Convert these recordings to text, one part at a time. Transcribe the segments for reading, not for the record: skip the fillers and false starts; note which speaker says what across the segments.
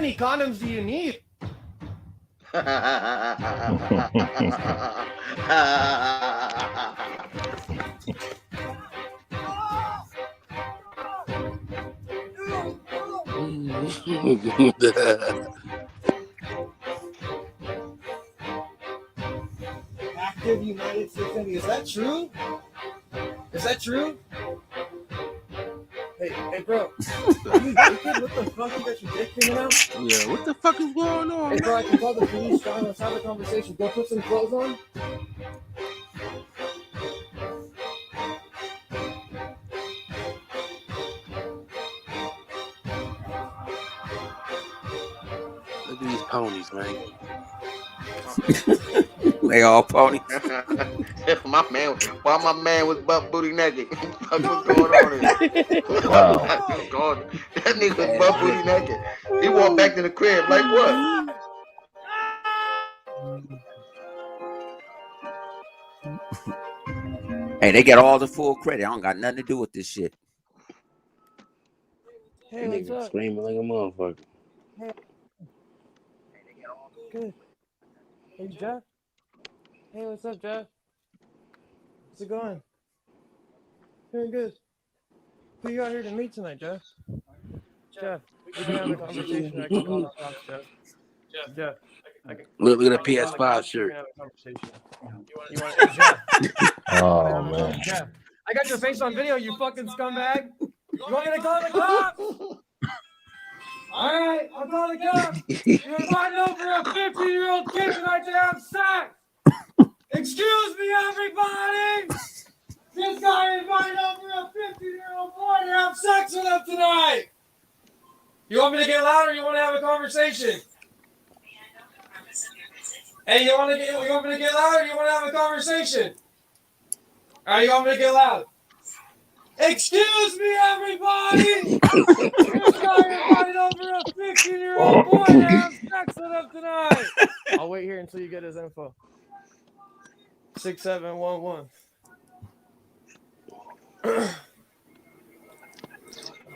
Speaker 1: many condoms do you need? Active United States Navy. Is that true? Is that true? Hey, bro. Are you naked? What the fuck? You got your dick hanging out?
Speaker 2: Yeah, what the fuck is going on?
Speaker 1: Hey, bro, I can call the police, John. Let's have a conversation. Go put some clothes on.
Speaker 2: Look at these ponies, man.
Speaker 3: They all ponies.
Speaker 4: my man was butt booty naked. What was going on here?
Speaker 5: Wow.
Speaker 4: That nigga was butt booty naked. He walked back to the crib like what?
Speaker 3: Hey, they got all the full credit. I don't got nothing to do with this shit.
Speaker 1: Hey, what's up?
Speaker 2: Screaming like a motherfucker.
Speaker 1: Hey. Good. Hey, Jeff. Hey, what's up, Jeff? How's it going? Doing good. Who you got here to meet tonight, Jeff? Jeff, we can have a conversation. I can call the cops, Jeff. Jeff.
Speaker 2: Look at the PS5 shirt.
Speaker 1: You want Jeff?
Speaker 5: Oh man.
Speaker 1: Jeff, I got your face on video, you fucking scumbag. You want me to call the cops? All right, I'll call the cops. You're inviting over a 15-year-old kid tonight to have sex. Excuse me, everybody. This guy invited over a 15-year-old boy to have sex with him tonight. You want me to get loud or you want to have a conversation? Hey, you want me to get loud or you want to have a conversation? All right, you want me to get loud? Excuse me, everybody! This guy invited over a 15-year-old boy to have sex with him tonight. I'll wait here until you get his info. 6711.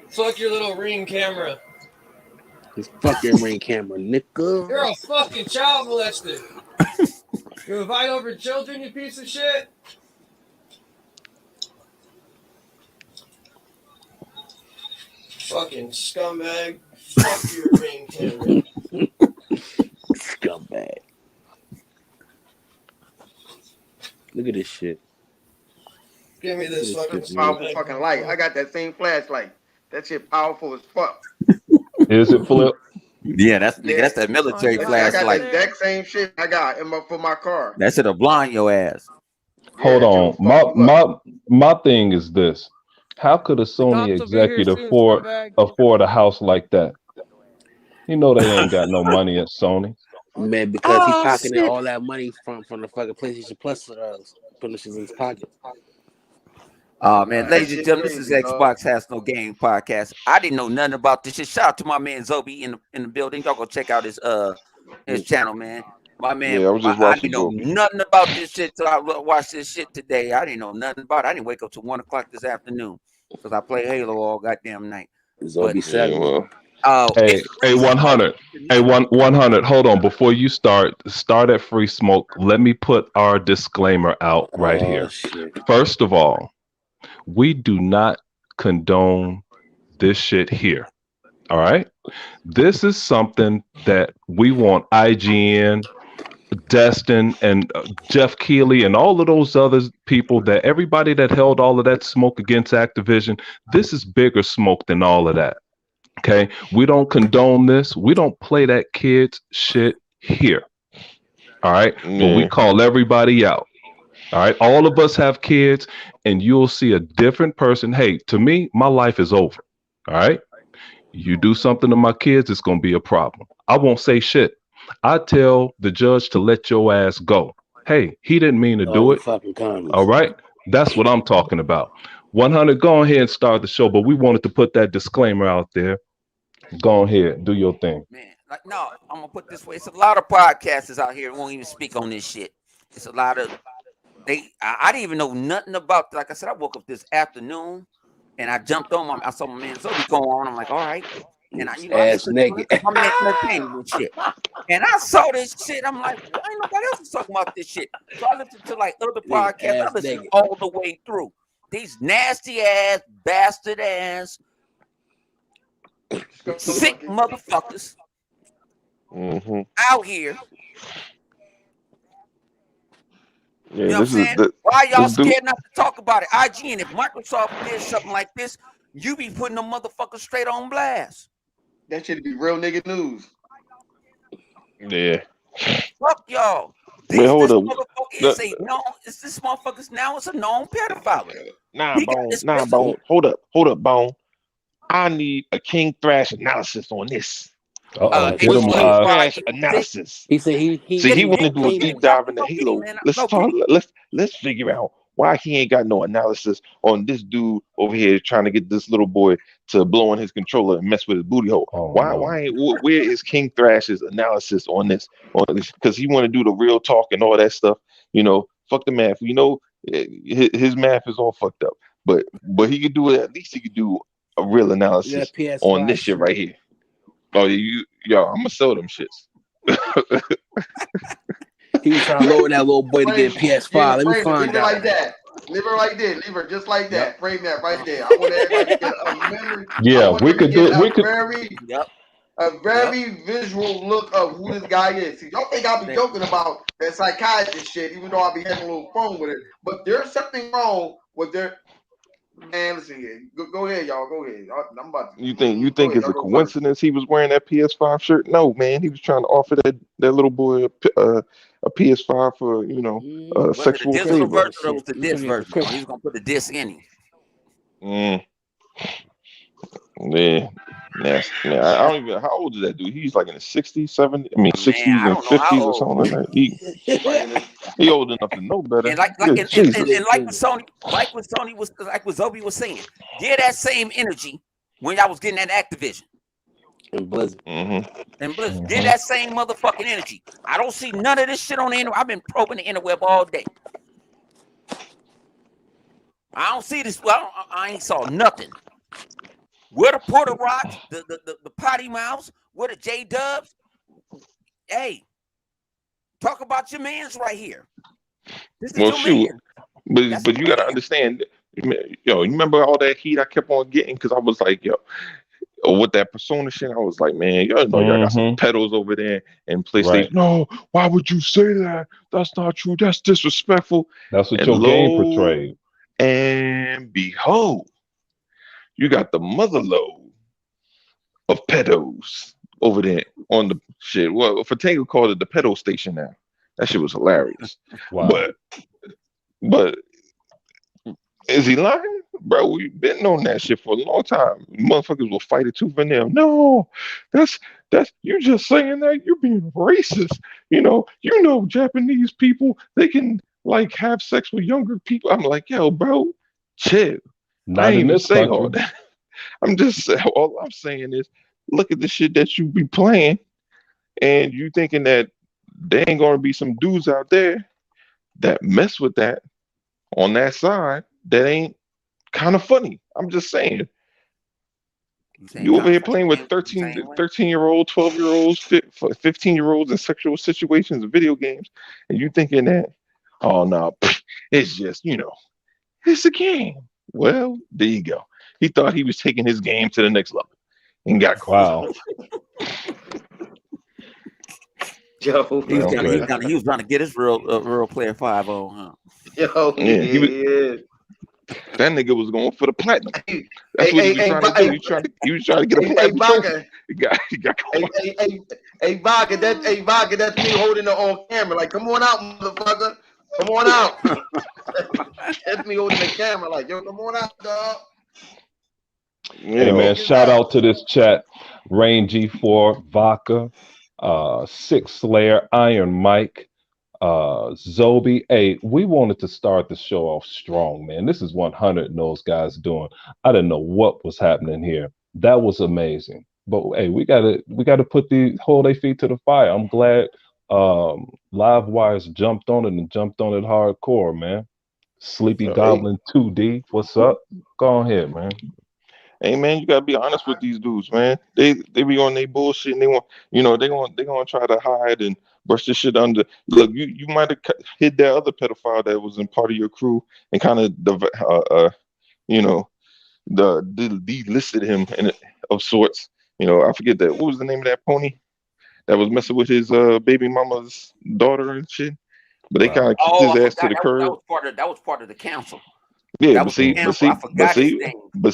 Speaker 1: Fuck your little Ring camera.
Speaker 2: This fucking Ring camera, nigga.
Speaker 1: You're a fucking child molester. You invite over children, you piece of shit. Fucking scumbag. Fuck your Ring camera.
Speaker 2: Scumbag. Look at this shit.
Speaker 1: Give me this fucking
Speaker 4: Powerful fucking light. I got that same flashlight. That shit powerful as fuck.
Speaker 5: Is it Flip?
Speaker 3: Yeah, that's that military
Speaker 4: I got
Speaker 3: flashlight.
Speaker 4: the exact same shit I got for my car.
Speaker 3: That shit'll blind your ass.
Speaker 5: Hold on. My thing is this. How could a Sony executive afford a house like that? You know they ain't got no money at Sony.
Speaker 2: Man, because he's pocketing all that money from the fucking PlayStation Plus, putting shit in his pocket.
Speaker 3: Man, ladies and gentlemen, this is Xbox Has No Game podcast. I didn't know nothing about this shit. Shout out to my man Zobi in the building. Y'all go check out his channel, man. My man, I didn't know nothing about this shit till I watched this shit today. I didn't know nothing about it. I didn't wake up till 1 o'clock this afternoon because I play Halo all goddamn night.
Speaker 2: Zobi 7.
Speaker 5: Hey, 100. Hey, 100. Hold on. Before you start at Free Smoke, let me put our disclaimer out right here.
Speaker 2: Shit.
Speaker 5: First of all, we do not condone this shit here. All right? This is something that we want IGN, Destin, and Jeff Keighley, and all of those other people, that everybody that held all of that smoke against Activision, this is bigger smoke than all of that. Okay? We don't condone this. We don't play that kids shit here. All right? But we call everybody out. All right? All of us have kids, and you'll see a different person. Hey, to me, my life is over. All right? You do something to my kids, it's going to be a problem. I won't say shit. I tell the judge to let your ass go. Hey, he didn't mean to do it. All right? That's what I'm talking about. 100, go ahead and start the show, but we wanted to put that disclaimer out there. Go ahead, do your thing.
Speaker 3: Man, no, I'm going to put it this way. It's a lot of podcasters out here who won't even speak on this shit. It's a lot of... I didn't even know nothing about. Like I said, I woke up this afternoon and I jumped on. I saw my man Zobi go on. I'm like, all right, And I
Speaker 2: Ass
Speaker 3: listen
Speaker 2: naked.
Speaker 3: to my man entertainment and shit. And I saw this shit. I'm like, why ain't nobody else talking about this shit? So I listened to like other podcasts. I listened all the way through. These nasty ass, bastard ass, sick motherfuckers out here.
Speaker 5: Yeah,
Speaker 3: You know what I'm saying? Why y'all scared not to talk about it? IGN, if Microsoft did something like this, you be putting them motherfuckers straight on blast.
Speaker 4: That should be real nigga news.
Speaker 5: Yeah.
Speaker 3: Fuck y'all. This motherfucker is a known. This motherfucker's now is a known pedophile.
Speaker 5: Bone. Hold up, Bone. I need a King Thrash analysis on this.
Speaker 2: Get him live.
Speaker 5: Thrash analysis.
Speaker 2: He said he
Speaker 5: want to do a deep dive into Halo. Let's figure out why he ain't got no analysis on this dude over here trying to get this little boy to blow on his controller and mess with his booty hole. Where is King Thrash's analysis on this? Because he want to do the real talk and all that stuff. You know, fuck the math. You know, his math is all fucked up. But he could do it. At least he could do a real analysis on this shit right here. Oh, y'all, I'm gonna sell them shits.
Speaker 2: He was trying to lower that little boy to get a PS5. Let me find out.
Speaker 4: Leave it like that. Leave it like this. Leave it just like that. Frame that right there. I want everybody to get a memory.
Speaker 5: Yeah, we could do. We could.
Speaker 4: A very visual look of who this guy is. See, y'all think I'll be joking about that psychiatrist shit, even though I'll be having a little fun with it. But there's something wrong with their. Man, listen here. Go ahead, y'all. Go ahead. I'm about to. You
Speaker 5: think it's a coincidence he was wearing that PS5 shirt? No, man. He was trying to offer that little boy a PS5 for sexual favor.
Speaker 3: The version was the disc version. He was gonna put the disc in him.
Speaker 5: Yeah. Yes. Man, I don't even. How old is that dude? He's like in the 60s, 70s. I mean, 60s and 50s or something like that. He old enough to know better.
Speaker 3: And like with Zobi was saying, get that same energy when y'all was getting that Activision
Speaker 2: and Blizzard.
Speaker 3: Get that same motherfucking energy. I don't see none of this shit on the internet. I've been probing the interweb all day. I don't see this. Well, I ain't saw nothing. Where the Porter Rocks, the Potty Mouths, where the J Dubs? Hey, talk about your man's right here. This is your
Speaker 5: man. But you gotta understand, you remember all that heat I kept on getting because I was like, with that Persona shit, I was like, man, y'all got some pedals over there and PlayStation. Right. No, why would you say that? That's not true. That's disrespectful. That's what your game portrayed. And behold, you got the mother load of pedos over there on the shit. Well, Fatango called it the pedo station now. That shit was hilarious. Wow. But is he lying? Bro, we've been on that shit for a long time. Motherfuckers will fight it tooth and nail. No, that's you're just saying that. You're being racist. You know, Japanese people, they can like have sex with younger people. I'm like, yo, bro, chill. Not in this country. All that. I'm just all I'm saying is look at the shit that you be playing and you thinking that there ain't gonna be some dudes out there that mess with that on that side that ain't kind of funny. I'm just saying. You over here playing with 13-year-olds, 12-year-olds, 15-year-olds in sexual situations in video games, and you thinking that, oh no, it's just, it's a game. Well, there you go. He thought he was taking his game to the next level and got caught.
Speaker 3: Wow. Joe, he was trying to get his real player 5 on, huh?
Speaker 4: Yo, yeah.
Speaker 5: That nigga was going for the platinum. That's what he was trying to do. He was trying to get a platinum trophy. He got caught.
Speaker 4: Hey, Vaga, that's me holding it on camera. Like, come on out, motherfucker. Come on out. That's me holding the camera. Like, yo, come on out, dog.
Speaker 5: Hey, man, shout out to this chat. Rain G4, Vodka, Six Slayer, Iron Mike, Zobi. Hey, we wanted to start the show off strong, man. This is 100 and those guys doing. I didn't know what was happening here. That was amazing. But hey, we gotta hold their feet to the fire. I'm glad Live Wires jumped on it and jumped on it hardcore, man. Sleepy Goblin 2D, what's up? Go ahead, man. Hey man, you gotta be honest with these dudes, man. They be on their bullshit and they want, they gonna try to hide and brush this shit under. Look, you might have hit that other pedophile that was in part of your crew and kind of you know, delisted him of sorts. I forget that. What was the name of that pony that was messing with his baby mama's daughter and shit? But they kind of kicked
Speaker 3: Oh,
Speaker 5: his
Speaker 3: I
Speaker 5: ass to
Speaker 3: forgot
Speaker 5: the curb.
Speaker 3: that was part of the council.
Speaker 5: Yeah,
Speaker 3: That
Speaker 5: but
Speaker 3: was the
Speaker 5: see,
Speaker 3: council. I forgot his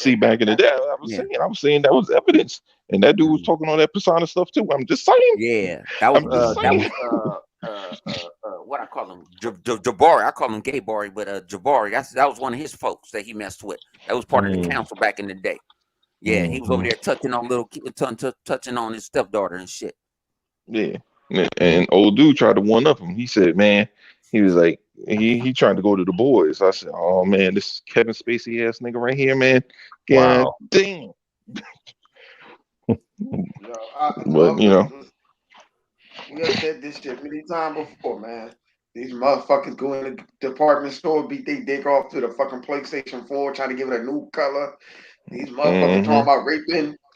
Speaker 3: name.
Speaker 5: back in the day,
Speaker 3: Yeah.
Speaker 5: I was saying that was evidence, and that dude was talking all that persona stuff too. I'm just saying.
Speaker 3: Yeah, that
Speaker 5: I'm just saying.
Speaker 3: was what I call him, Jabari. I call him Gay Bari, but Jabari. That was one of his folks that he messed with. That was part of the council back in the day. Yeah, he was over there touching on touching on his stepdaughter and shit.
Speaker 5: Yeah, and old dude tried to one up him. He said, "Man, he was like, he tried to go to the boys." I said, "Oh man, this Kevin Spacey ass nigga right here, man. God
Speaker 6: Wow.
Speaker 5: damn." But
Speaker 4: we have said this shit many times before, man. These motherfuckers go in the department store, beat they dick off to the fucking PlayStation 4, trying to give it a new color. These motherfuckers talking about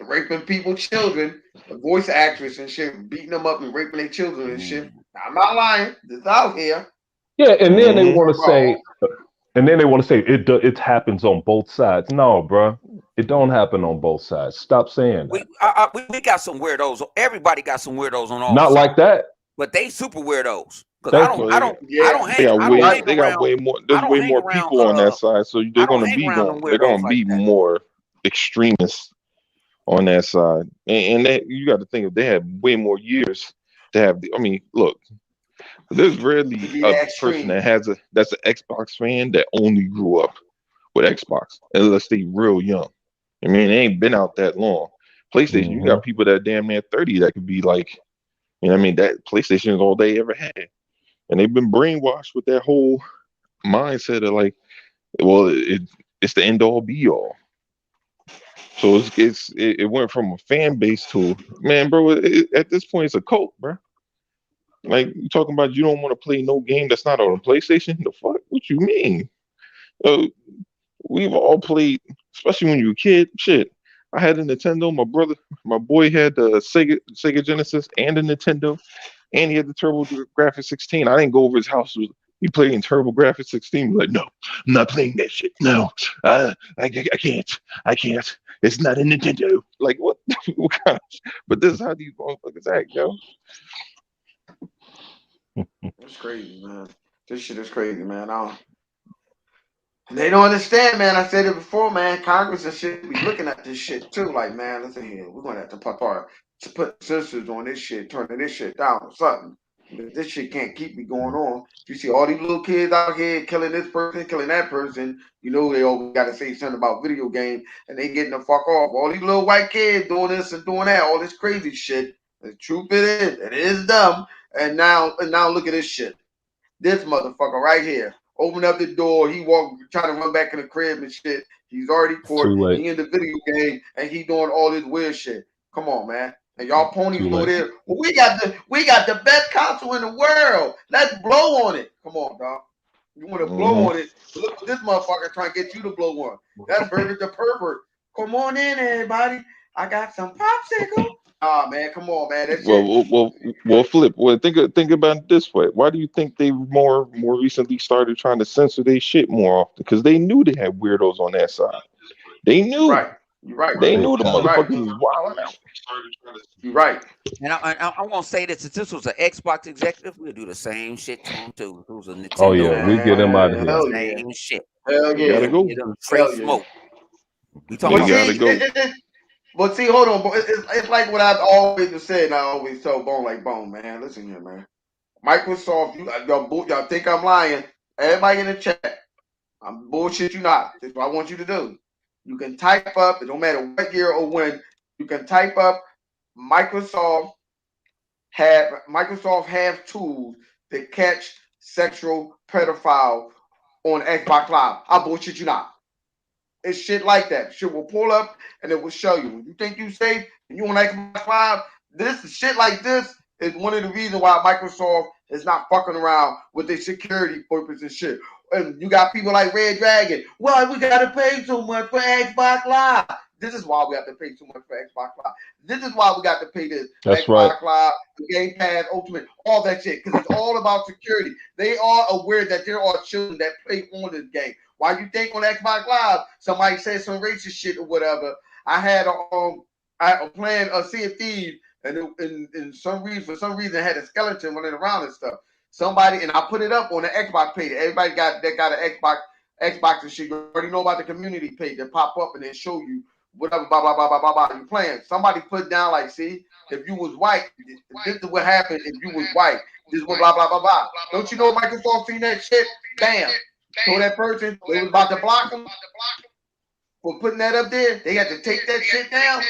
Speaker 4: raping people's children, the voice actress and shit, beating them up and raping their children and shit. I'm not lying. This out here.
Speaker 6: Yeah, and then they want to say, it happens on both sides. No, bro, it don't happen on both sides. Stop saying that.
Speaker 3: We got some weirdos. Everybody got some weirdos on all
Speaker 6: Not
Speaker 3: sides,
Speaker 6: like that.
Speaker 3: but they super weirdos. Because
Speaker 6: Thank you.
Speaker 3: I don't hang
Speaker 5: more. There's way more people on that side, so they're gonna be more extremists on that side, and that you got to think if they have way more years to have. I mean, look, there's rarely a person that's an Xbox fan that only grew up with Xbox, unless they real young. I mean, they ain't been out that long. PlayStation, you got people that damn near 30 that could be like, what I mean, that PlayStation is all they ever had. And they've been brainwashed with that whole mindset of like, well, it's the end all be all. So it went from a fan base to, man, bro. At this point, it's a cult, bro. Like you talking about, you don't want to play no game that's not on a PlayStation. The fuck? What you mean? Uh, we've all played, especially when you were a kid. Shit, I had a Nintendo. My boy had the Sega Genesis and a Nintendo, and he had the TurboGrafx 16. I didn't go over his house. He played in TurboGrafx 16. Like, no, I'm not playing that shit. No, I can't. I can't. It's not a Nintendo. Like, what? What kind of, but this is how these motherfuckers act, yo.
Speaker 4: It's crazy, man. This shit is crazy, man. They don't understand, man. I said it before, man. Congress and shit be looking at this shit too. Like, man, listen here. We're gonna have to put scissors on this shit, turning this shit down or something. This shit can't keep me going on. You see all these little kids out here killing this person, killing that person. You know they always got to say something about video game, and they getting the fuck off. All these little white kids doing this and doing that, all this crazy shit. The truth it is dumb. And now look at this shit. This motherfucker right here. Open up the door. He trying to run back in the crib and shit. He's already caught.
Speaker 6: Too late.
Speaker 4: He in the video game and he doing all this weird shit. Come on, man. And y'all ponies over there. Well, we got the best console in the world. Let's blow on it. Come on, dog. You want to blow on it? Look at this motherfucker trying to get you to blow one. That's Burger the pervert. Come on in, everybody. I got some popsicle. Ah, man, come on, man. That shit.
Speaker 5: Well, Flip. Well, think about it this way. Why do you think they more recently started trying to censor their shit more often? Because they knew they had weirdos on that side. They knew.
Speaker 4: Right. You're right.
Speaker 5: They knew the motherfuckers was wilding out.
Speaker 4: You're right.
Speaker 3: And I want to say that since this was an Xbox executive, we'll do the same shit to him too. If it was a Nintendo,
Speaker 6: Oh yeah, we get him out of here.
Speaker 3: Same shit.
Speaker 4: Hell yeah.
Speaker 5: You gotta go.
Speaker 3: Get him straight smoke. We talking
Speaker 5: You
Speaker 3: about
Speaker 5: gotta go.
Speaker 4: But see, hold on. It's like what I've always said, and I always tell Bone like Bone, man. Listen here, man. Microsoft, y'all think I'm lying. Everybody in the chat, I'm bullshit you not. This is what I want you to do. You can type up, it don't matter what year or when, you can type up Microsoft have tools to catch sexual pedophile on Xbox Live. I bullshit you not. It's shit like that. Shit will pull up and it will show you. When you think you safe and you on Xbox Live, this shit like this is one of the reasons why Microsoft is not fucking around with their security purpose and shit. And you got people like Red Dragon. Well, we gotta pay so much for Xbox Live. This is why we have to pay too much for Xbox Live. This is why we got to pay this
Speaker 6: That's
Speaker 4: Xbox
Speaker 6: right.
Speaker 4: Live, the Game Pass, Ultimate, all that shit. Because it's all about security. They are aware that there are children that play on this game. Why you think on Xbox Live somebody said some racist shit or whatever? I had a plan of Sea of Thieves, and for some reason it had a skeleton running around and stuff. Somebody, and I put it up on the Xbox page. Everybody got an Xbox and shit. You already know about the community page that pop up and then show you whatever, blah, blah, blah, blah, blah, blah, you playing. Somebody put down like, see, if you was white, this is what happened if you was white. This is what blah, blah, blah, blah. Don't you know Microsoft seen that shit? Bam. So that person, they was about to block them for putting that up there. They had to take that shit down.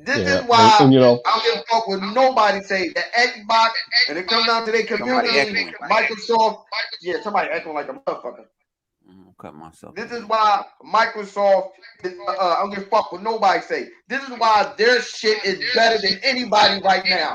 Speaker 4: This is why
Speaker 6: and, you know,
Speaker 4: I don't give a fuck what nobody say. The Xbox, and it comes down to their community, Microsoft. Yeah, somebody acting like a motherfucker.
Speaker 3: Cut myself.
Speaker 4: This is why Microsoft, I don't give a fuck what nobody say. This is why their shit is better than anybody right now.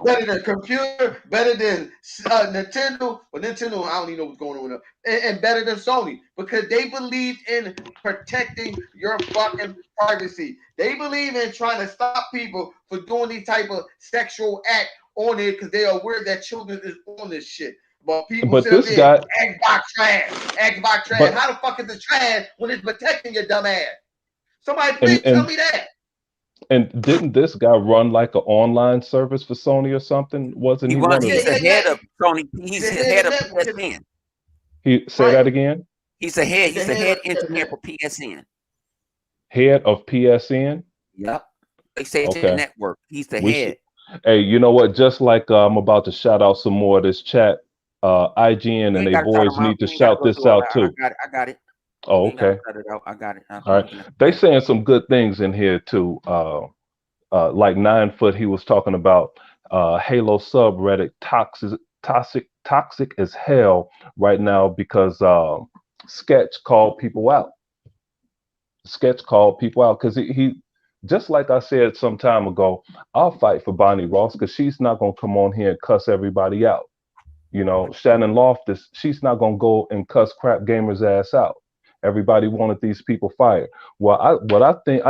Speaker 4: Better than computer, better than Nintendo. Well, Nintendo, I don't even know what's going on with them. And better than Sony, because they believe in protecting your fucking privacy. They believe in trying to stop people for doing these type of sexual act on it because they are aware that children is on this shit. But people say
Speaker 6: this guy,
Speaker 4: Xbox trash. Xbox trash. How the fuck is it trash when it's protecting your dumb ass? Somebody please tell me that.
Speaker 6: And didn't this guy run like an online service for Sony or something? Wasn't he one of
Speaker 3: He's the head of Sony. He's the head of PSN.
Speaker 6: He say that again?
Speaker 3: He's the head engineer for PSN.
Speaker 6: Head of PSN?
Speaker 3: Yep. PlayStation Network. He's the head.
Speaker 6: Hey, you know what? Just like I'm about to shout out some more of this chat. IGN and they boys need to shout this out too.
Speaker 3: I got it.
Speaker 6: Oh, okay.
Speaker 3: I got it.
Speaker 6: All right. They saying some good things in here too. Like 9 Foot, he was talking about Halo subreddit toxic as hell right now because Sketch called people out. Sketch called people out because he just like I said some time ago, I'll fight for Bonnie Ross because she's not gonna come on here and cuss everybody out. You know, Shannon Loftus, she's not going to go and cuss crap gamers ass out. Everybody wanted these people fired. Well, I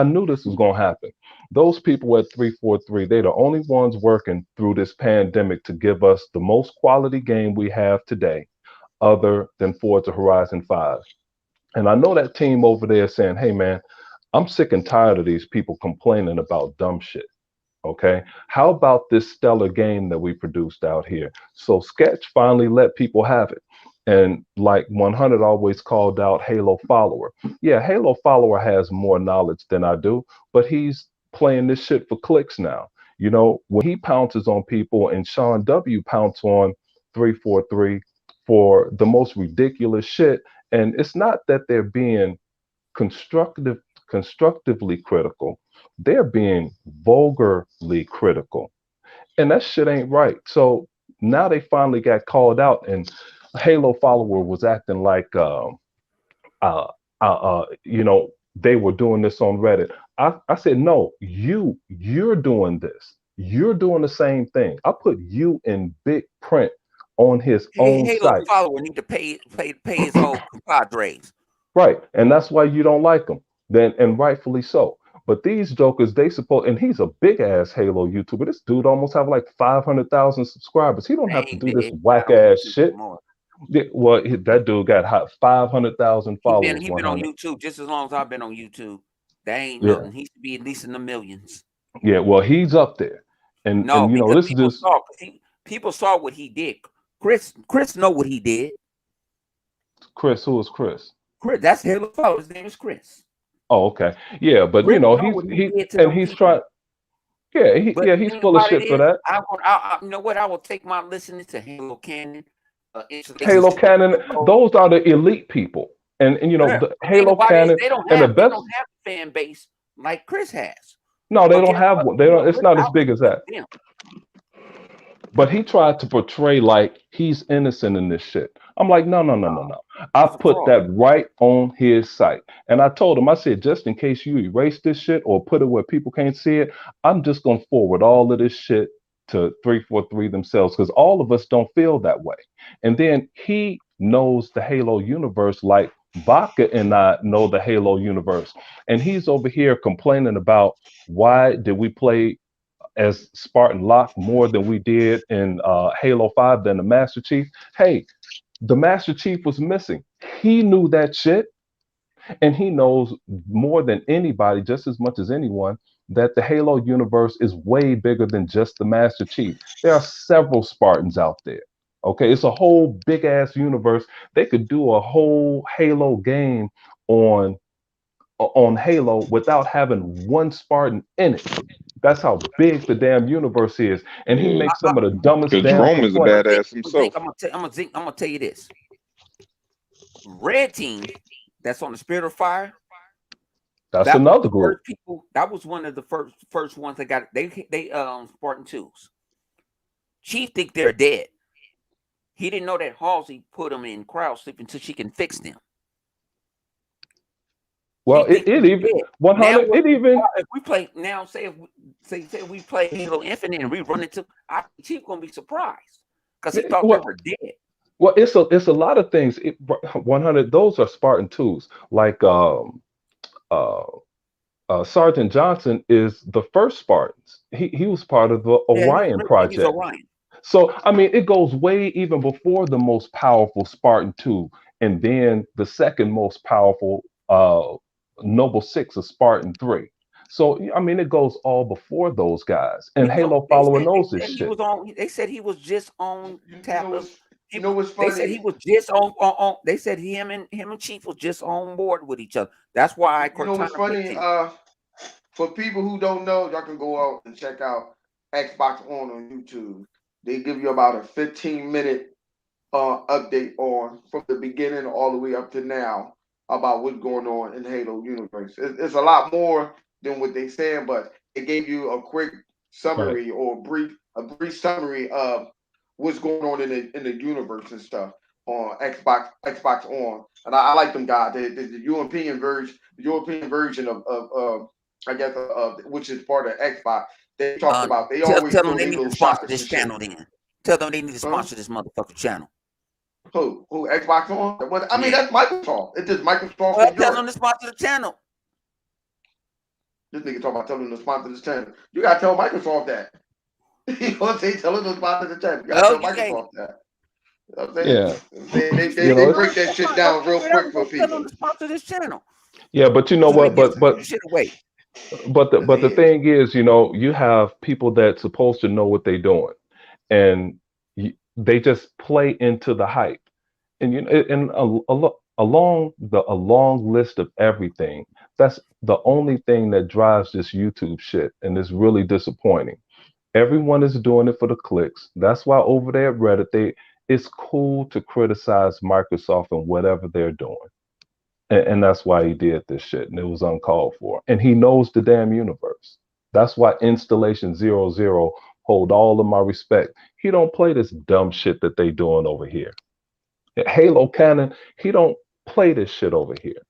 Speaker 6: knew this was going to happen. Those people at 343, they're the only ones working through this pandemic to give us the most quality game we have today, other than Forza Horizon 5. And I know that team over there saying, hey, man, I'm sick and tired of these people complaining about dumb shit. Okay, how about this stellar game that we produced out here? So Sketch finally let people have it. And like 100 always called out Halo Follower. Yeah, Halo Follower has more knowledge than I do, but he's playing this shit for clicks now. You know, when he pounces on people and Sean W pounce on 343 for the most ridiculous shit. And it's not that they're being constructively critical. They're being vulgarly critical. And that shit ain't right. So now they finally got called out and Halo Follower was acting like you know, they were doing this on Reddit. I said, no, you're doing this. You're doing the same thing. I put you in big print on his own
Speaker 3: Halo
Speaker 6: site.
Speaker 3: Follower need to pay his whole compadres.
Speaker 6: Right. And that's why you don't like him. Then and rightfully so. But these jokers, they suppose, and he's a big ass Halo YouTuber. This dude almost have like 500,000 subscribers. He don't have to do this whack ass shit. Yeah, well, that dude got 500,000 followers.
Speaker 3: He's been on YouTube just as long as I've been on YouTube. That ain't nothing. He should be at least in the millions.
Speaker 6: Yeah, well, he's up there, and you know, this is just
Speaker 3: people saw what he did. Chris know what he did.
Speaker 6: Chris, who is Chris?
Speaker 3: Chris, that's Halo Follower. His name is Chris.
Speaker 6: Oh, okay. Yeah, but Chris, you know, he's trying. Yeah, he's full of shit for that.
Speaker 3: You know what? I will take my listening to Halo Canon.
Speaker 6: Halo Canon, those are the elite people, and you know, the Halo Canon and the best.
Speaker 3: They don't have a fan base like Chris has.
Speaker 6: No, they don't have one. They don't. It's not as big as that. But he tried to portray like he's innocent in this shit. I'm like, no. I put that right on his site. And I told him, I said, just in case you erase this shit or put it where people can't see it, I'm just going to forward all of this shit to 343 themselves because all of us don't feel that way. And then he knows the Halo universe like Vodka and I know the Halo universe, and he's over here complaining about why did we play as Spartan Locke more than we did in Halo 5 than the Master Chief. Hey, the Master Chief was missing. He knew that shit, and he knows more than anybody, just as much as anyone, that the Halo universe is way bigger than just the Master Chief. There are several Spartans out there. Okay, it's a whole big ass universe. They could do a whole Halo game on Halo without having one Spartan in it. That's how big the damn universe is. And he
Speaker 7: Yeah,
Speaker 6: makes some of the dumbest
Speaker 7: because
Speaker 6: damn
Speaker 7: Jerome is a
Speaker 6: complaints.
Speaker 7: badass himself.
Speaker 3: I'm gonna tell you this. Red Team, that's on the Spirit of Fire.
Speaker 6: That's
Speaker 3: That was
Speaker 6: another
Speaker 3: the
Speaker 6: group.
Speaker 3: first people. That was one of the first ones that got they Spartan 2s. Chief think they're dead. He didn't know that Halsey put them in crowd sleep until she can fix them.
Speaker 6: Well, it even 100. It even
Speaker 3: if we play now, say we play Halo Infinite and we run into, I think Chief gonna be surprised because he thought they were dead.
Speaker 6: Well, it's a lot of things. 100. Those are Spartan 2s. Like Sergeant Johnson is the first Spartans. He was part of the Orion project.
Speaker 3: Orion.
Speaker 6: So I mean, it goes way even before the most powerful Spartan 2, and then the second most powerful Noble 6 of Spartan 3. So I mean, it goes all before those guys. And Halo follower knows this shit.
Speaker 3: They said he was just on Tapper.
Speaker 4: You know what's funny?
Speaker 3: They said he was just on. They said him and Chief was just on board with each other. That's why
Speaker 4: you know what's funny? For people who don't know, y'all can go out and check out Xbox on YouTube. They give you about a 15-minute update on from the beginning all the way up to now about what's going on in Halo universe. It's a lot more than what they saying, but it gave you a quick summary or a brief summary of what's going on in the universe and stuff on Xbox on. And I like them guys. The European version of I guess which is part of Xbox. They talked about they always
Speaker 3: tell them they need to sponsor this channel. Then tell them they need to sponsor this motherfucking channel.
Speaker 4: Who Xbox on? Well, I mean that's Microsoft. It's just Microsoft.
Speaker 3: Well, tell them to sponsor the channel.
Speaker 4: This nigga talking about telling them to sponsor this channel. You gotta tell Microsoft that. You know what I'm saying? Tell them to sponsor the channel. You gotta tell Microsoft that. You know what I'm saying?
Speaker 6: Yeah.
Speaker 4: They break that shit down real quick for people.
Speaker 3: Tell them to sponsor this channel.
Speaker 6: Yeah, but you know what? But
Speaker 3: shit away.
Speaker 6: But the thing is, you have people that's supposed to know what they're doing, and they just play into the hype, and a long list of everything. That's the only thing that drives this YouTube shit, and it's really disappointing. Everyone is doing it for the clicks. That's why over there at Reddit, it's cool to criticize Microsoft and whatever they're doing. And that's why he did this shit, and it was uncalled for. And he knows the damn universe. That's why Installation 00 hold all of my respect. He don't play this dumb shit that they doing over here. Halo Canon, he don't play this shit over here.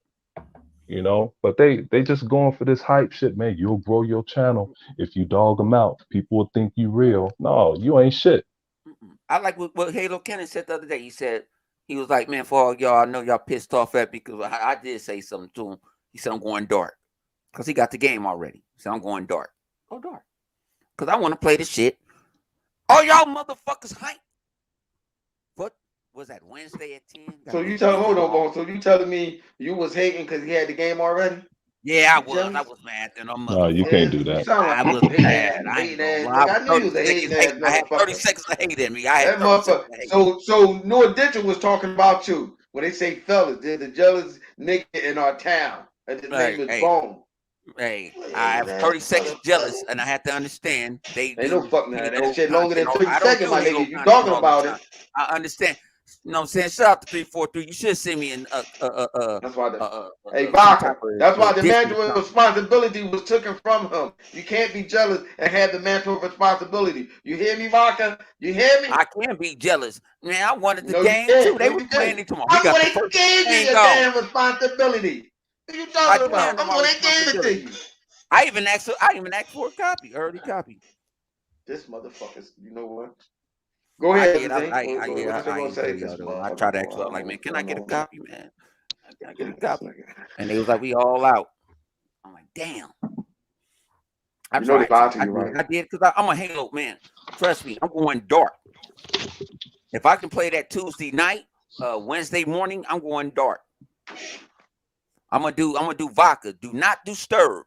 Speaker 6: But they just going for this hype shit, man. You'll grow your channel if you dog them out. People will think you real. No, you ain't shit.
Speaker 3: I like what Halo Canon said the other day. He said, he was like, man, for all y'all, I know y'all pissed off at me because I did say something to him. He said, I'm going dark. Because he got the game already. He said, I'm going dark. Go dark. Because I want to play this shit. All y'all motherfuckers hype. What was that, Wednesday at 10?
Speaker 4: So you hold on, Bo. So you telling me you was hating because he had the game already?
Speaker 3: Yeah, I was mad.
Speaker 6: No, you can't do that.
Speaker 3: I was mad. I
Speaker 4: knew you was a hating ass motherfucker.
Speaker 3: I had 30 seconds to hate in me. I had
Speaker 4: that motherfucker. So No Addition was talking about you when they say fellas. They're the jealous nigga in our town, and his name is Bone.
Speaker 3: Hey, I have 30 seconds jealous, and I have to understand they
Speaker 4: ain't no fucking that shit longer than 30 seconds, my nigga. You talking about it?
Speaker 3: I understand. You know what I'm saying? Shout out to 343. You should send me in
Speaker 4: that's why that's why the mantle of responsibility was taken from him. You can't be jealous and have the mantle of responsibility. You hear me, Vodka? You hear me?
Speaker 3: I can't be jealous. Man, I wanted the game too. They were playing it tomorrow.
Speaker 4: I'm gonna give you your damn responsibility. What are you talking about? I'm gonna give it to you.
Speaker 3: I even asked for a copy, early copy.
Speaker 4: This motherfucker's, you know what? Go ahead.
Speaker 3: I try to ask her, like, man, can I get a copy, man? Can I get a copy? And they was like, we all out. I'm like, damn. I
Speaker 4: You know they
Speaker 3: tried
Speaker 4: lied
Speaker 3: to.
Speaker 4: to you, right?
Speaker 3: I did because I'm a Halo man. Trust me, I'm going dark. If I can play that Tuesday night, Wednesday morning, I'm going dark. I'm gonna do vodka. Do not disturb.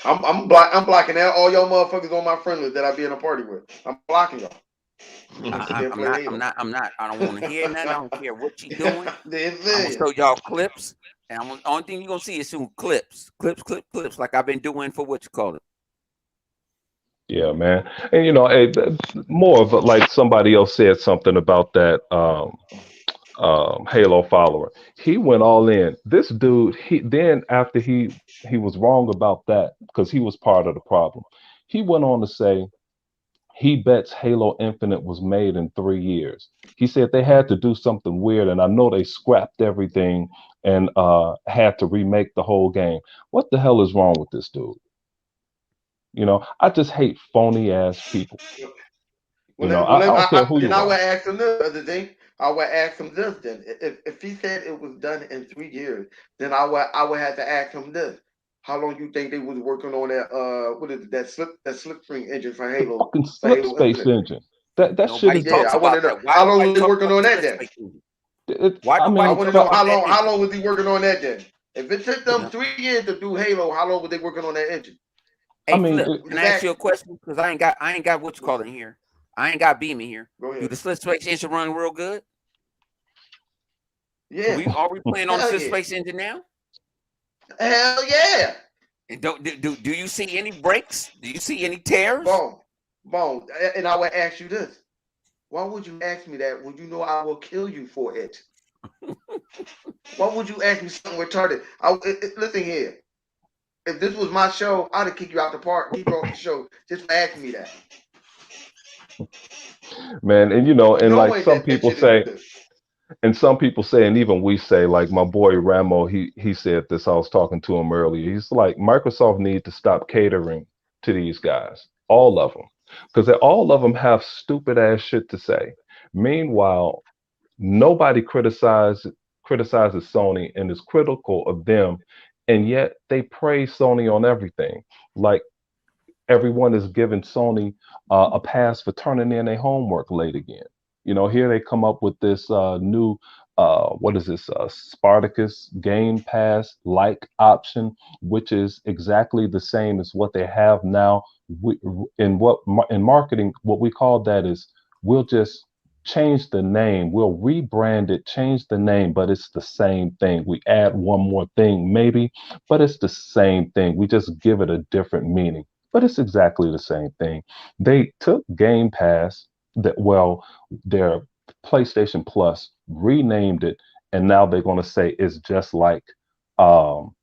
Speaker 4: I'm blocking out all y'all motherfuckers on my friend list that I be in a party with. I'm blocking y'all.
Speaker 3: I'm not. I don't want to hear nothing. I don't care what you doing. I'm gonna
Speaker 4: Then
Speaker 3: show y'all clips, and only thing you're gonna see is some clips, like I've been doing for what you call it.
Speaker 6: Yeah, man. And more of like somebody else said something about that Halo follower. He went all in. This dude, after he was wrong about that because he was part of the problem. He went on to say he bets Halo Infinite was made in 3 years. He said they had to do something weird, and I know they scrapped everything and had to remake the whole game. What the hell is wrong with this dude? I just hate phony ass people. I don't care who you
Speaker 4: I
Speaker 6: are.
Speaker 4: would ask him this other thing. I would ask him this then. If he said it was done in 3 years, then I would have to ask him this. How long you think they was working on that what is it, that slipstream engine for
Speaker 6: The
Speaker 4: Halo
Speaker 6: fucking
Speaker 4: for
Speaker 6: slip
Speaker 4: Halo
Speaker 6: space
Speaker 4: Infinite?
Speaker 6: engine. That shit
Speaker 3: Nobody
Speaker 6: is
Speaker 3: talks
Speaker 4: Yeah, I want
Speaker 3: about
Speaker 4: to know
Speaker 3: that. Why
Speaker 4: how long
Speaker 3: nobody
Speaker 4: was he
Speaker 3: talk
Speaker 4: working
Speaker 3: about
Speaker 4: on
Speaker 3: the
Speaker 4: that
Speaker 3: Slip
Speaker 4: then?
Speaker 3: Space engine? Why
Speaker 6: I
Speaker 3: nobody
Speaker 4: I
Speaker 6: mean,
Speaker 4: want to
Speaker 3: talk
Speaker 4: know
Speaker 3: about that
Speaker 4: how
Speaker 3: engine?
Speaker 4: long was he working on that then? If it took them
Speaker 3: Yeah.
Speaker 4: 3 years to do Halo, how long were they working on that engine?
Speaker 6: I
Speaker 3: Hey,
Speaker 6: mean,
Speaker 3: Flip, can I ask you a question? Because I ain't got what you call it in here. I ain't got Beam in here.
Speaker 4: Go
Speaker 3: Do
Speaker 4: ahead.
Speaker 3: the Slip Space engine run real good?
Speaker 4: Yeah.
Speaker 3: Are we playing on the
Speaker 4: Hell
Speaker 3: Slip
Speaker 4: yeah.
Speaker 3: Space engine now?
Speaker 4: Hell yeah.
Speaker 3: And do you see any breaks? Do you see any tears?
Speaker 4: Bone. And I would ask you this. Why would you ask me that when you know I will kill you for it? Why would you ask me something retarded? Listen here. If this was my show, I'd have kicked you out the park, kicked you off the show, just for asking me that.
Speaker 6: man, and like
Speaker 4: Knowing
Speaker 6: some
Speaker 4: that
Speaker 6: people
Speaker 4: shit is
Speaker 6: say,
Speaker 4: good.
Speaker 6: and even we say, like my boy Ramo, he said this. I was talking to him earlier. He's like, Microsoft need to stop catering to these guys, all of them, because all of them have stupid ass shit to say. Meanwhile, nobody criticizes Sony and is critical of them, and yet they praise Sony on everything. Like everyone is giving Sony a pass for turning in their homework late again. Here they come up with this new what is this Spartacus Game Pass like option, which is exactly the same as what they have now. We, in marketing, what we call that is we'll just change the name, we'll rebrand it, change the name, but it's the same thing. We add one more thing, maybe, but it's the same thing. We just give it a different meaning, but it's exactly the same thing. They took Game Pass, their PlayStation Plus, renamed it, and now they're going to say it's just like um,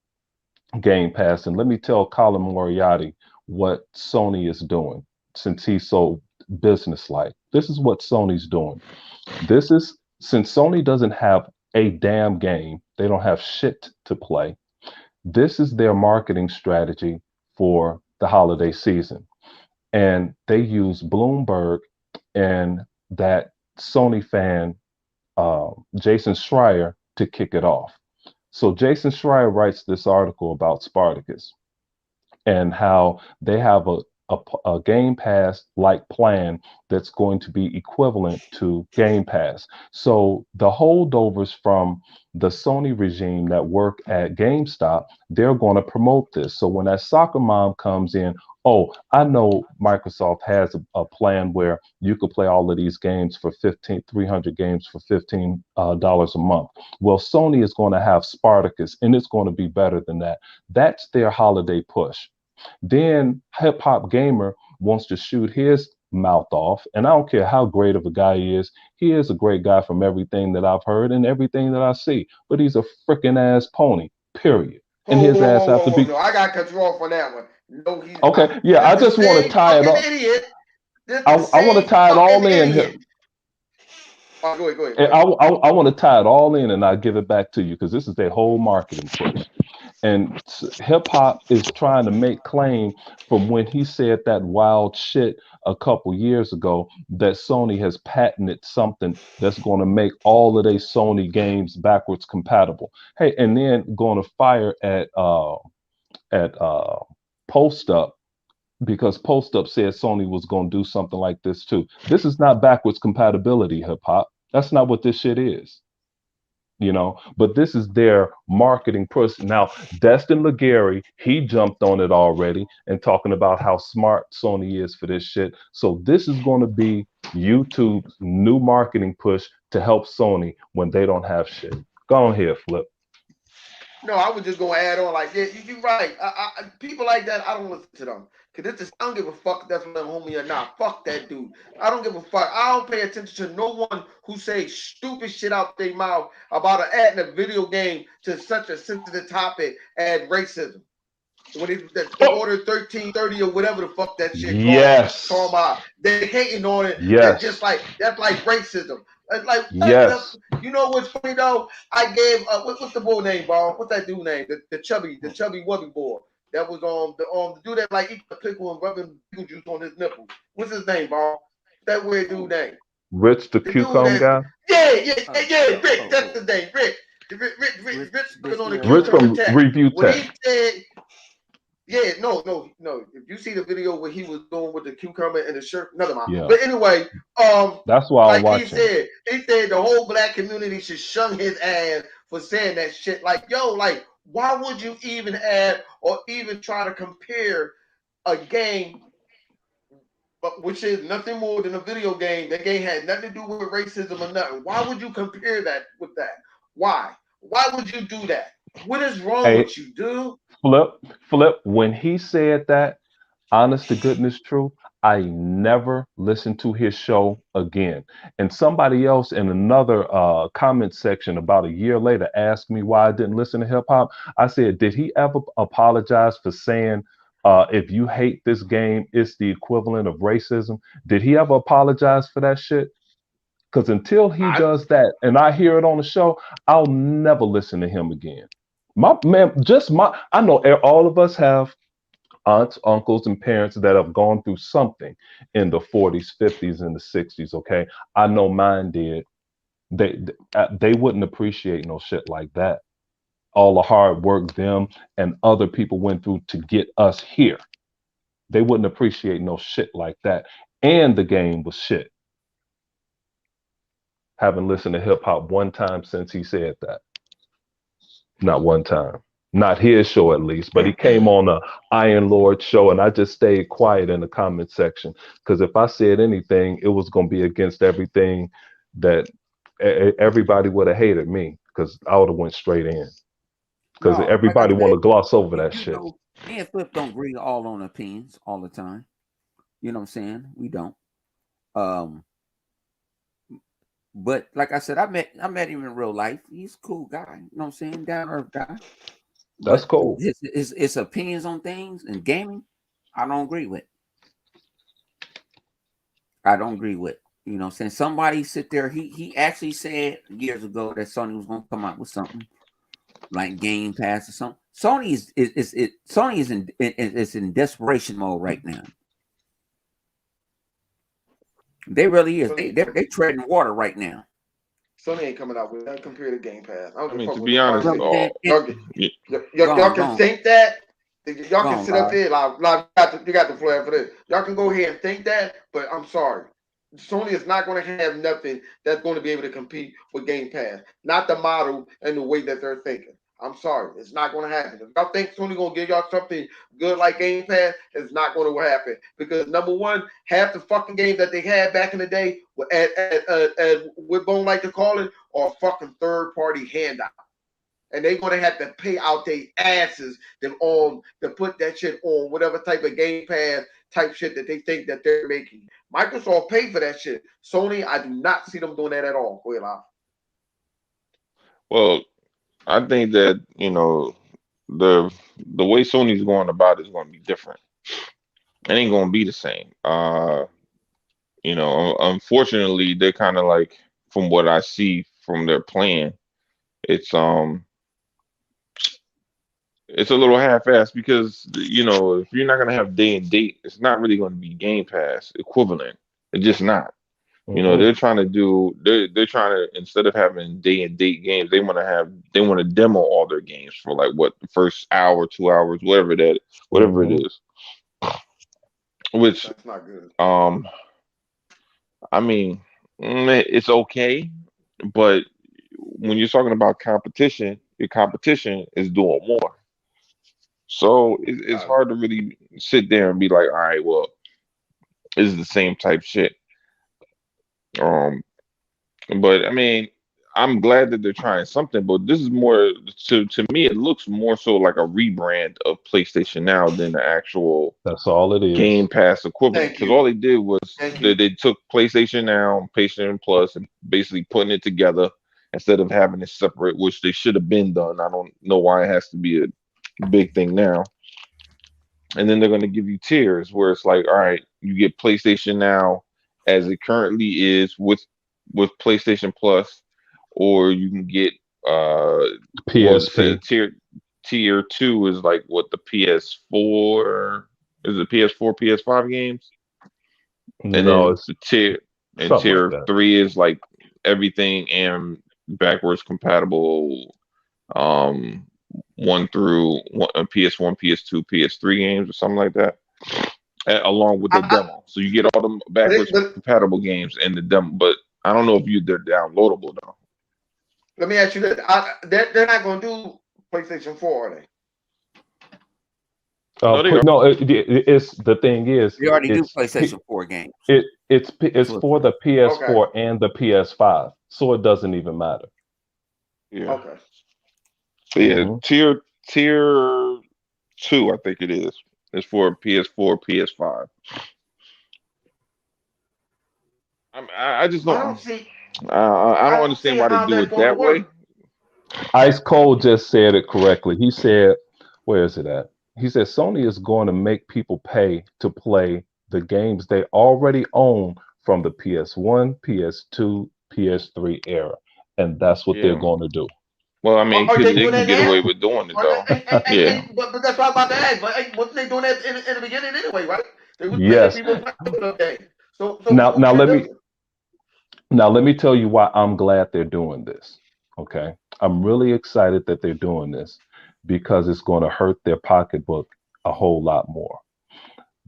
Speaker 6: Game Pass. And let me tell Colin Moriarty what Sony is doing since he's so businesslike. This is what Sony's doing. This is since Sony doesn't have a damn game, they don't have shit to play. This is their marketing strategy for the holiday season. And they use Bloomberg and that Sony fan, Jason Schreier, to kick it off. So Jason Schreier writes this article about Spartacus and how they have a Game Pass like plan that's going to be equivalent to Game Pass. So the holdovers from the Sony regime that work at GameStop, they're going to promote this. So when that soccer mom comes in, oh, I know Microsoft has a plan where you could play all of these games for 300 games for $15 a month. Well, Sony is going to have Spartacus, and it's going to be better than that. That's their holiday push. Then Hip Hop Gamer wants to shoot his mouth off. And I don't care how great of a guy he is a great guy from everything that I've heard and everything that I see. But he's a freaking ass pony, period. And his ass have to be.
Speaker 4: No, I got to cut you off on that one. No, he's
Speaker 6: Okay,
Speaker 4: not.
Speaker 6: yeah, I just want to tie it up.
Speaker 4: Idiot. This
Speaker 6: I
Speaker 4: the
Speaker 6: want to
Speaker 4: same
Speaker 6: tie it all
Speaker 4: fucking
Speaker 6: in
Speaker 4: idiot.
Speaker 6: here.
Speaker 4: Go ahead.
Speaker 6: And I want to tie it all in and I give it back to you because this is their whole marketing push. And hip hop is trying to make claim from when he said that wild shit a couple years ago that Sony has patented something that's going to make all of their Sony games backwards compatible. Hey, and then going to fire at Post Up because Post Up said Sony was going to do something like this too. This is not backwards compatibility, hip hop. That's not what this shit is. But this is their marketing person. Now, Destin Legary, he jumped on it already and talking about how smart Sony is for this shit. So this is going to be YouTube's new marketing push to help Sony when they don't have shit. Go on here, Flip.
Speaker 4: No, I was just gonna add on like, yeah, you're right. People like that, I don't listen to them. Cause I don't give a fuck if that's my homie or not. Fuck that dude. I don't give a fuck. I don't pay attention to no one who say stupid shit out their mouth about adding a video game to such a sensitive topic as racism. When the order 1330 or whatever the fuck that shit called,
Speaker 6: Yes.
Speaker 4: talking about they hating on it.
Speaker 6: Yes.
Speaker 4: That's like racism. Like
Speaker 6: Yes.
Speaker 4: you know what's funny though? I gave what's the boy name, bro? What's that dude name? The chubby wubby boy that was on the dude that like eat the pickle and rubbing pickle juice on his nipple. What's his name, bro? That weird dude name.
Speaker 6: Rich the cucumber guy.
Speaker 4: Yeah, Rick. That's his name, Rick. Rich on the
Speaker 6: Rich from
Speaker 4: Tech.
Speaker 6: Review
Speaker 4: When
Speaker 6: Tech.
Speaker 4: he said, yeah, no. If you see the video what he was doing with the cucumber and the shirt, never mind.
Speaker 6: Yeah.
Speaker 4: But anyway,
Speaker 6: that's why I'm
Speaker 4: like
Speaker 6: watching.
Speaker 4: he said the whole black community should shun his ass for saying that shit. Like, yo, like, why would you even add or even try to compare a game, which is nothing more than a video game? That game had nothing to do with racism or nothing. Why would you compare that with that? Why? Why would you do that? What is wrong with you, dude?
Speaker 6: Flip, when he said that, honest to goodness truth, I never listened to his show again. And somebody else in another comment section about a year later asked me why I didn't listen to hip hop. I said, did he ever apologize for saying, if you hate this game, it's the equivalent of racism? Did he ever apologize for that shit? Because until he does that and I hear it on the show, I'll never listen to him again. I know all of us have aunts, uncles, and parents that have gone through something in the 40s, 50s, and the 60s. Okay, I know mine did. They wouldn't appreciate no shit like that. All the hard work them and other people went through to get us here. They wouldn't appreciate no shit like that. And the game was shit. Haven't listened to hip hop one time since he said that. Not one time. Not his show, at least, but he came on a Iron Lord show, and I just stayed quiet in the comment section because if I said anything, it was going to be against everything that everybody would have hated me because I would have went straight in because everybody want to gloss over that shit.
Speaker 3: Me and Flip don't agree all on opinions all the time. You know what I'm saying? We don't. But like I said, I met him in real life. He's a cool guy. You know what I'm saying? Down to earth guy.
Speaker 6: That's cool.
Speaker 3: His opinions on things and gaming, I don't agree with. You know what I'm saying? Somebody sit there. He actually said years ago that Sony was gonna come out with something like Game Pass or something. Sony is in desperation mode right now. They really is. They treading water right now.
Speaker 4: Sony ain't coming out with that compared to Game Pass.
Speaker 7: I mean, to be honest,
Speaker 4: y'all can think that. Y'all can sit up here. You got the flair for this. Y'all can go ahead and think that, but I'm sorry. Sony is not going to have nothing that's going to be able to compete with Game Pass. Not the model and the way that they're thinking. I'm sorry. It's not going to happen. If y'all think Sony going to give y'all something good like Game Pass, it's not going to happen. Because number one, half the fucking games that they had back in the day, as what Bone like to call it, are fucking third-party handout. And they're going to have to pay out their asses to put that shit on whatever type of Game Pass type shit that they think that they're making. Microsoft paid for that shit. Sony, I do not see them doing that at all. Go ahead, Lyle.
Speaker 7: Well, I think that, the way Sony's going about it is going to be different. It ain't going to be the same. Unfortunately, they're kind of like, from what I see from their plan, it's it's a little half-assed because if you're not gonna have day and date, it's not really going to be Game Pass equivalent. It's just not.
Speaker 6: Mm-mm.
Speaker 7: They're trying to do they're trying to, instead of having day and date games, they want to demo all their games for like what, the first hour, 2 hours, whatever it
Speaker 6: Mm-hmm.
Speaker 7: is. Which
Speaker 4: That's not good.
Speaker 7: I mean, it's okay, but when you're talking about competition, your competition is doing more. So it's
Speaker 4: Uh,
Speaker 7: hard to really sit there and be like, all right, well, it's the same type shit. Um, but I mean, I'm glad that they're trying something, but this is more, to me, it looks more so like a rebrand of PlayStation Now than the actual
Speaker 6: That's all it is.
Speaker 7: Game Pass equivalent.
Speaker 4: thank
Speaker 7: Because
Speaker 4: you.
Speaker 7: all they did was
Speaker 4: Thank you.
Speaker 7: they took PlayStation Now, PlayStation Plus, and basically putting it together instead of having it separate, which they should have been done. I don't know why it has to be a big thing now. And then they're going to give you tiers where it's like, all right, you get PlayStation Now as it currently is with PlayStation Plus, or you can get uh well,
Speaker 6: PSP.
Speaker 7: tier two is like what, the PS4, is it PS4, PS5 games, and
Speaker 6: No,
Speaker 7: then
Speaker 6: it's something like
Speaker 7: tier
Speaker 6: that.
Speaker 7: three is like everything and backwards compatible, um PS1, PS2, PS3 games or something like that, along with the
Speaker 4: I,
Speaker 7: demo. So you get all the backwards
Speaker 4: but
Speaker 7: compatible games and the demo, but I don't know if they're downloadable though.
Speaker 4: let me ask you this: they're not going to do PlayStation 4, are they?
Speaker 7: No, they are.
Speaker 6: No, it's the thing is,
Speaker 3: We already do
Speaker 6: it's
Speaker 3: PlayStation 4 games.
Speaker 6: it's
Speaker 3: So
Speaker 6: for the
Speaker 4: Okay.
Speaker 6: PS4 and the PS5, so it doesn't even matter.
Speaker 7: Yeah.
Speaker 4: Okay.
Speaker 7: So yeah,
Speaker 6: Hmm.
Speaker 7: tier two, I think it is. It's for PS4, PS5. I just
Speaker 4: I
Speaker 7: don't.
Speaker 4: don't see.
Speaker 7: I
Speaker 4: I
Speaker 7: don't
Speaker 4: don't see
Speaker 7: understand why they
Speaker 4: how
Speaker 7: do
Speaker 4: that's
Speaker 7: it
Speaker 4: going to
Speaker 7: that way.
Speaker 4: work.
Speaker 6: Ice Cold just said it correctly. He said, "Where is it at?" He said Sony is going to make people pay to play the games they already own from the PS1, PS2, PS3 era, and that's what they're
Speaker 7: Yeah.
Speaker 6: going to do.
Speaker 7: Well, I mean,
Speaker 4: Are they
Speaker 7: they
Speaker 4: doing
Speaker 7: can
Speaker 4: that
Speaker 7: get
Speaker 4: now?
Speaker 7: away with doing it though. Yeah.
Speaker 4: But that's what I'm about to ask. But wasn't they doing that in the beginning anyway, right? They was making
Speaker 6: Yes.
Speaker 4: people play the game. So
Speaker 6: Now,
Speaker 4: what
Speaker 6: now
Speaker 4: was the
Speaker 6: let me
Speaker 4: difference?
Speaker 6: Now, let me tell you why I'm glad they're doing this. Okay. I'm really excited that they're doing this because it's going to hurt their pocketbook a whole lot more.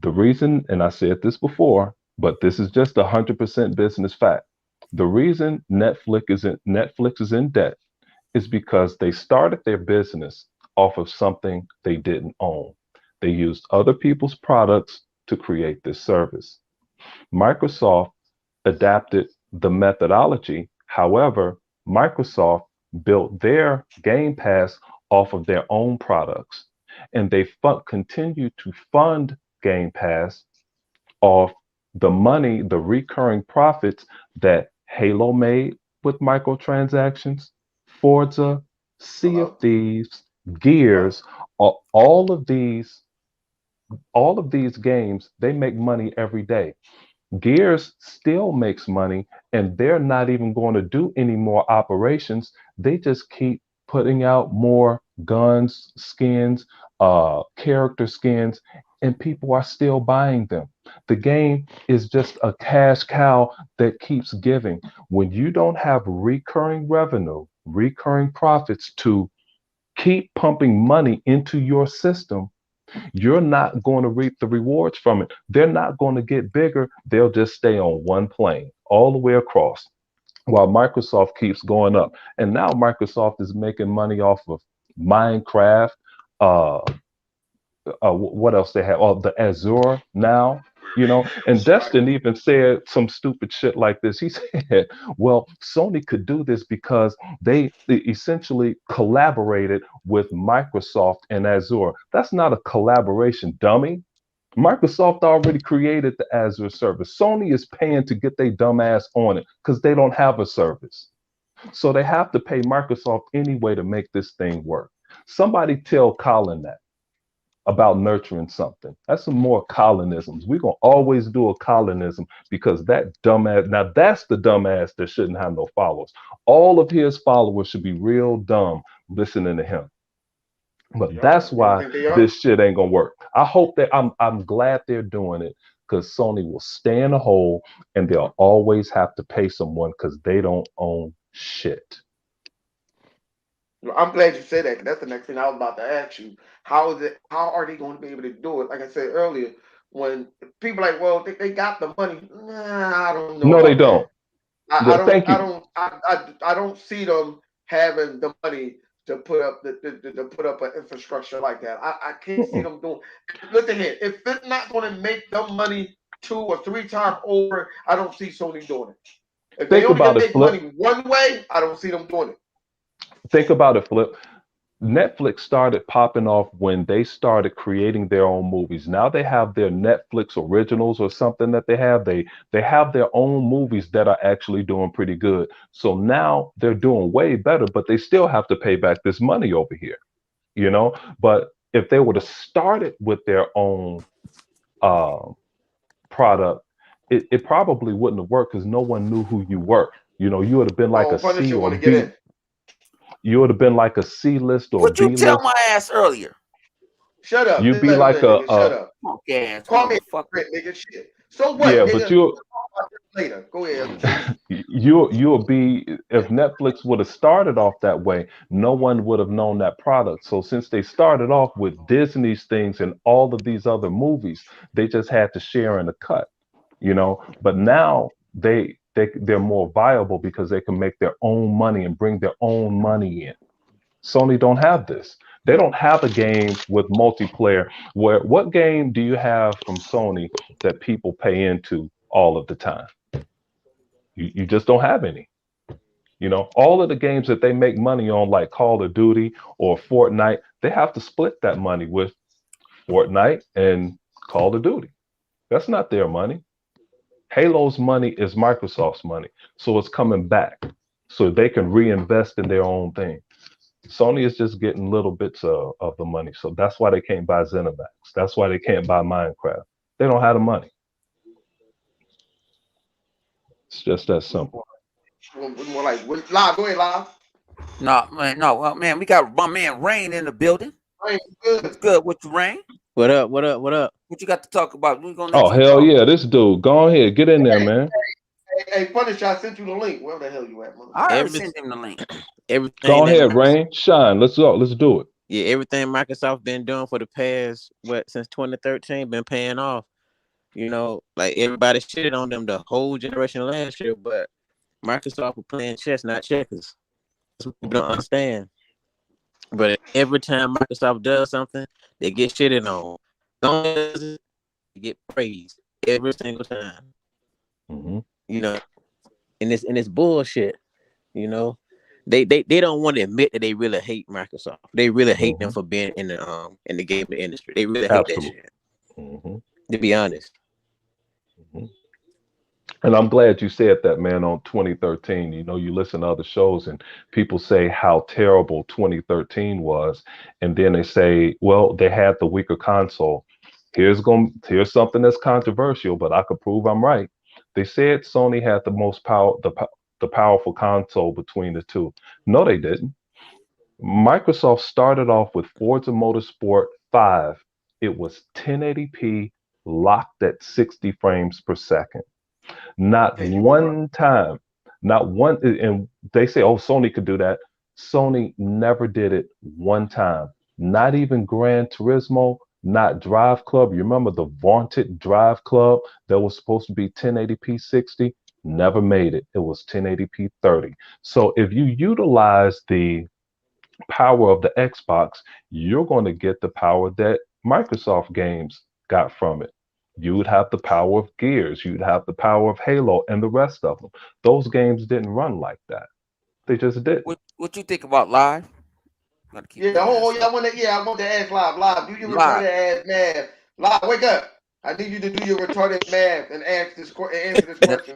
Speaker 6: The reason, and I said this before, but this is just 100% business fact. The reason Netflix is in debt is because they started their business off of something they didn't own. They used other people's products to create this service. Microsoft adapted the methodology. However, Microsoft built their Game Pass off of their own products, and they continue to fund Game Pass off the money, the recurring profits that Halo made with microtransactions, Forza, Sea of
Speaker 4: Hello.
Speaker 6: Thieves,
Speaker 4: Oh,
Speaker 6: Gears, all of these games, they make money every day. Gears still makes money, and they're not even going to do any more operations. They just keep putting out more guns, skins, character skins, and people are still buying them. The game is just a cash cow that keeps giving. When you don't have recurring revenue, recurring profits to keep pumping money into your system, you're not going to reap the rewards from it. They're not going to get bigger. They'll just stay on one plane all the way across while Microsoft keeps going up. And now Microsoft is making money off of Minecraft. Uh, what else they have? Oh, the Azure now. And
Speaker 4: right.
Speaker 6: Destin even said some stupid shit like this. He said, well, Sony could do this because they essentially collaborated with Microsoft and Azure. That's not a collaboration, dummy. Microsoft already created the Azure service. Sony is paying to get their dumb ass on it because they don't have a service. So they have to pay Microsoft anyway to make this thing work. Somebody tell Colin that about nurturing something. That's some more colonisms. We're gonna always do a colonism because that dumbass, now that's the dumbass that shouldn't have no followers. All of his followers should be real dumb listening to him. But
Speaker 4: Yeah,
Speaker 6: that's
Speaker 4: you don't
Speaker 6: why
Speaker 4: think they are?
Speaker 6: this shit ain't gonna work. I hope that I'm glad they're doing it because Sony will stay in a hole and they'll always have to pay someone because they don't own shit.
Speaker 4: Well, I'm glad you said that. 'Cause that's the next thing I was about to ask you. How is it? How are they going to be able to do it? Like I said earlier, when people are like, well, they got the money. Nah, I don't know
Speaker 6: No, they
Speaker 4: about that.
Speaker 6: don't. Thank you.
Speaker 4: I don't see them having the money to put up to put up an infrastructure like that. I can't see
Speaker 6: Mm-mm.
Speaker 4: them doing. Listen here, if it's not going to make them money 2 or 3 times over, I don't see Sony doing it. If they
Speaker 6: Think
Speaker 4: only can
Speaker 6: about it,
Speaker 4: make
Speaker 6: Flip.
Speaker 4: money one way, I don't see them doing it.
Speaker 6: Think about it, Flip. Netflix started popping off when they started creating their own movies. Now they have their Netflix originals or something that they have. They have their own movies that are actually doing pretty good. So now they're doing way better, but they still have to pay back this money over here, you know? But if they would have started with their own um product, it probably wouldn't have worked because no one knew who you were. You know, you would have been like
Speaker 4: Oh,
Speaker 6: a C
Speaker 4: Punisher
Speaker 6: or
Speaker 4: want to get
Speaker 6: B.
Speaker 4: in.
Speaker 6: You would have been like a C list or
Speaker 3: What you
Speaker 6: B
Speaker 3: tell
Speaker 6: list.
Speaker 3: my ass earlier?
Speaker 4: Shut up.
Speaker 6: You'd
Speaker 4: Just
Speaker 6: be
Speaker 4: let him
Speaker 6: like
Speaker 4: in, nigga. Shut up.
Speaker 3: Punk ass
Speaker 4: Call me
Speaker 3: motherfucker.
Speaker 4: a nigga. Shit. So what,
Speaker 6: yeah, but
Speaker 4: nigga?
Speaker 6: you
Speaker 4: Talk about this later. Go ahead.
Speaker 6: you'll be if Netflix would have started off that way, no one would have known that product. So since they started off with Disney's things and all of these other movies, they just had to share in the cut, you know. But now they're more viable because they can make their own money and bring their own money in. Sony don't have this. They don't have a game with multiplayer. Where what game do you have from Sony that people pay into all of the time? You just don't have any. You know, all of the games that they make money on, like Call of Duty or Fortnite, they have to split that money with Fortnite and Call of Duty. That's not their money. Halo's money is Microsoft's money. So it's coming back so they can reinvest in their own thing. Sony is just getting little bits of the money. So that's why they can't buy ZeniMax. That's why they can't buy Minecraft. They don't have the money. It's just that simple.
Speaker 4: More like live. Go ahead, live.
Speaker 3: No, man, no. Well, man, we got my man Rain in the building.
Speaker 4: Hey,
Speaker 3: What's
Speaker 4: good.
Speaker 3: good with you, Rain?
Speaker 2: What up? What up? What up?
Speaker 3: What you got to talk about? We're gonna
Speaker 6: Oh,
Speaker 3: let you
Speaker 6: hell
Speaker 3: talk.
Speaker 6: yeah. This dude, go ahead. Get in there, man.
Speaker 4: Hey, Punisher, I sent you the link. Where the hell you at,
Speaker 3: I
Speaker 4: motherfucker?
Speaker 3: already
Speaker 2: Every
Speaker 3: sent him the link.
Speaker 2: everything
Speaker 6: Go
Speaker 2: that
Speaker 6: ahead, Rain. Shine. Let's go. Let's do it.
Speaker 2: yeah, everything Microsoft been doing for the past since 2013 been paying off. You know, like everybody shitted on them the whole generation last year, but Microsoft was playing chess, not checkers. That's what people don't understand. But every time Microsoft does something, they get shitted on. Don't they get praised every single time.
Speaker 6: Hmm.
Speaker 2: You know, and it's bullshit. You know, they don't want to admit that they really hate Microsoft. They really hate them
Speaker 6: Hmm.
Speaker 2: for being in the gaming industry. They really hate that
Speaker 6: Absolutely.
Speaker 2: shit.
Speaker 6: Hmm.
Speaker 2: To be honest.
Speaker 6: Hmm. And I'm glad you said that, man, on 2013. You know, you listen to other shows and people say how terrible 2013 was. And then they say, well, they had the weaker console. Here's something that's controversial, but I could prove I'm right. They said Sony had the most power, the powerful console between the two. No, they didn't. Microsoft started off with Forza Motorsport 5. It was 1080p locked at 60 frames per second. Not
Speaker 4: Yeah, you were right.
Speaker 6: one time, not one, and they say, oh, Sony could do that. Sony never did it one time. Not even Gran Turismo, not Drive Club. You remember the vaunted Drive Club that was supposed to be 1080p 60? Never made it. It was 1080p 30. So if you utilize the power of the Xbox, you're going to get the power that Microsoft games got from it. You would have the power of Gears, you'd have the power of Halo, and the rest of them. Those games didn't run like that. They just didn't.
Speaker 3: What you think about live? Gotta keep
Speaker 4: Yeah,
Speaker 3: your ass
Speaker 4: yeah,
Speaker 3: up.
Speaker 4: I want to ask live. Live, do your
Speaker 3: Live.
Speaker 4: retarded ass math. Live, wake up. I need you to do your retarded math and answer this question for me.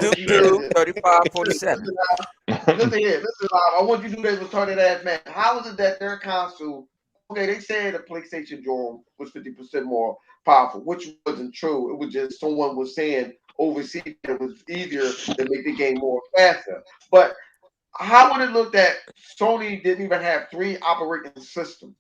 Speaker 4: Since you said this.
Speaker 3: 3547.
Speaker 4: Listen here, listen live. I want you to do that retarded ass math. How is it that their console, okay, they said the PlayStation drum was 50% more powerful, which wasn't true. It was just someone was saying overseas that it was easier to make the game more faster. But how would it look that Sony didn't even have 3 operating systems?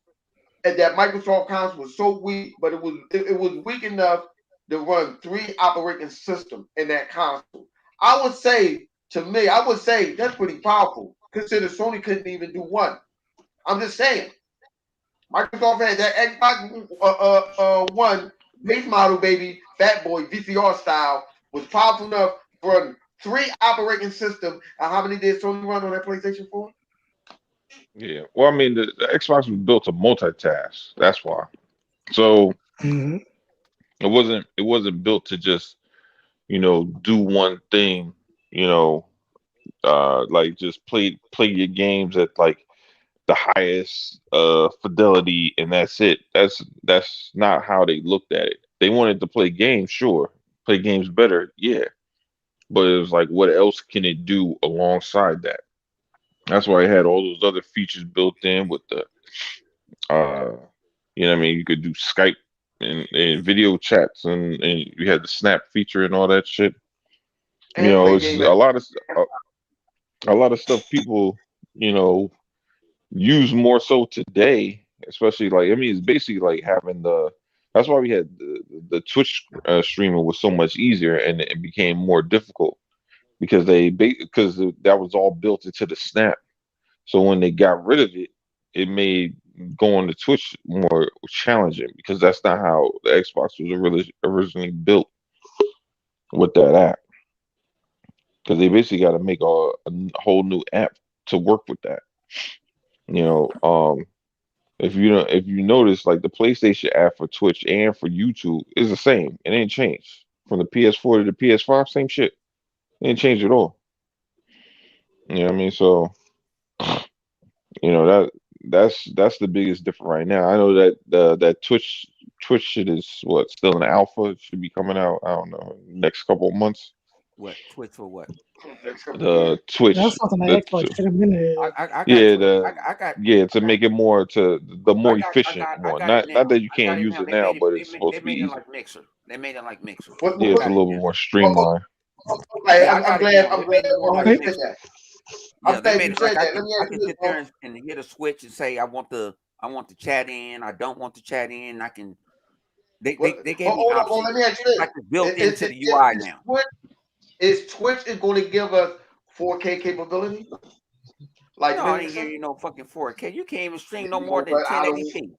Speaker 4: and that Microsoft console was so weak, but it was weak enough to run 3 operating systems in that console. I would say that's pretty powerful. Consider Sony couldn't even do one. I'm just saying. Microsoft had that Xbox One base model, baby, Fat Boy, VCR style, was powerful enough to run 3 operating systems. And how many did Sony run on that PlayStation 4?
Speaker 7: Yeah. Well, I mean, the Xbox was built to multitask. That's why. So
Speaker 8: Mhm.
Speaker 7: it wasn't built to just do one thing. You know, like just play your games at like the highest fidelity, and that's it. That's not how they looked at it. They wanted to play games, sure, play games better, yeah, but it was like, what else can it do alongside that? That's why it had all those other features built in with the uh what I mean, you could do Skype and video chats, and you had the snap feature and all that shit.
Speaker 4: And play
Speaker 7: It's
Speaker 4: games.
Speaker 7: a lot of stuff people you know use more so today, especially like, I mean, it's basically like having the. That's why we had the Twitch streaming was so much easier, and it became more difficult because because that was all built into the snap. So when they got rid of it, it made going to Twitch more challenging because that's not how the Xbox was originally built with that app. Because they basically got to make a whole new app to work with that. You know, if you notice, like the PlayStation app for Twitch and for YouTube is the same. It ain't changed from the PS4 to the PS5. Same shit. It ain't changed at all. You know what I mean? So that's the biggest difference right now. I know that that Twitch shit is what, still in alpha. It should be coming out, I don't know, next couple of months.
Speaker 3: What Twitch for what?
Speaker 7: The Twitch,
Speaker 8: That's something the
Speaker 7: the
Speaker 8: Xbox should have been in.
Speaker 3: I got
Speaker 7: yeah,
Speaker 3: Twitch.
Speaker 7: the
Speaker 3: I got
Speaker 7: yeah, to make it more to the more efficient
Speaker 3: I
Speaker 7: one.
Speaker 3: got it
Speaker 7: Not
Speaker 3: now.
Speaker 7: that you
Speaker 3: I got
Speaker 7: can't
Speaker 3: it
Speaker 7: use
Speaker 3: now.
Speaker 7: it now, but it's supposed
Speaker 3: They
Speaker 7: to be
Speaker 3: made it
Speaker 7: easy.
Speaker 3: like Mixer. They made it like Mixer.
Speaker 7: Yeah,
Speaker 3: I
Speaker 7: it's a
Speaker 3: got it
Speaker 7: little bit
Speaker 3: now.
Speaker 7: more streamlined.
Speaker 4: Okay,
Speaker 3: Yeah, I
Speaker 4: I'm
Speaker 3: got it
Speaker 4: glad.
Speaker 3: now.
Speaker 4: I'm
Speaker 3: They
Speaker 4: glad
Speaker 3: made it more like
Speaker 4: you
Speaker 8: Okay.
Speaker 4: said
Speaker 3: Mixer.
Speaker 4: that.
Speaker 3: Yeah,
Speaker 4: I'm
Speaker 3: they
Speaker 4: glad
Speaker 3: made
Speaker 4: you
Speaker 3: it like
Speaker 4: said that. Let me
Speaker 3: I
Speaker 4: ask you
Speaker 3: can
Speaker 4: this.
Speaker 3: sit there and hit a switch and say I want the chat in. I don't want the chat in. I can. They gave me
Speaker 4: Hold on,
Speaker 3: options.
Speaker 4: let me ask you
Speaker 3: It's
Speaker 4: this.
Speaker 3: like it's built into the UI now.
Speaker 4: Twitch is going to give us 4K capability? Like,
Speaker 3: No,
Speaker 4: let
Speaker 3: I
Speaker 4: me
Speaker 3: ain't giving
Speaker 4: see.
Speaker 3: you no fucking 4K. You can't even stream no
Speaker 4: You
Speaker 3: more
Speaker 4: know
Speaker 3: than
Speaker 4: what? I don't.
Speaker 3: 1080p.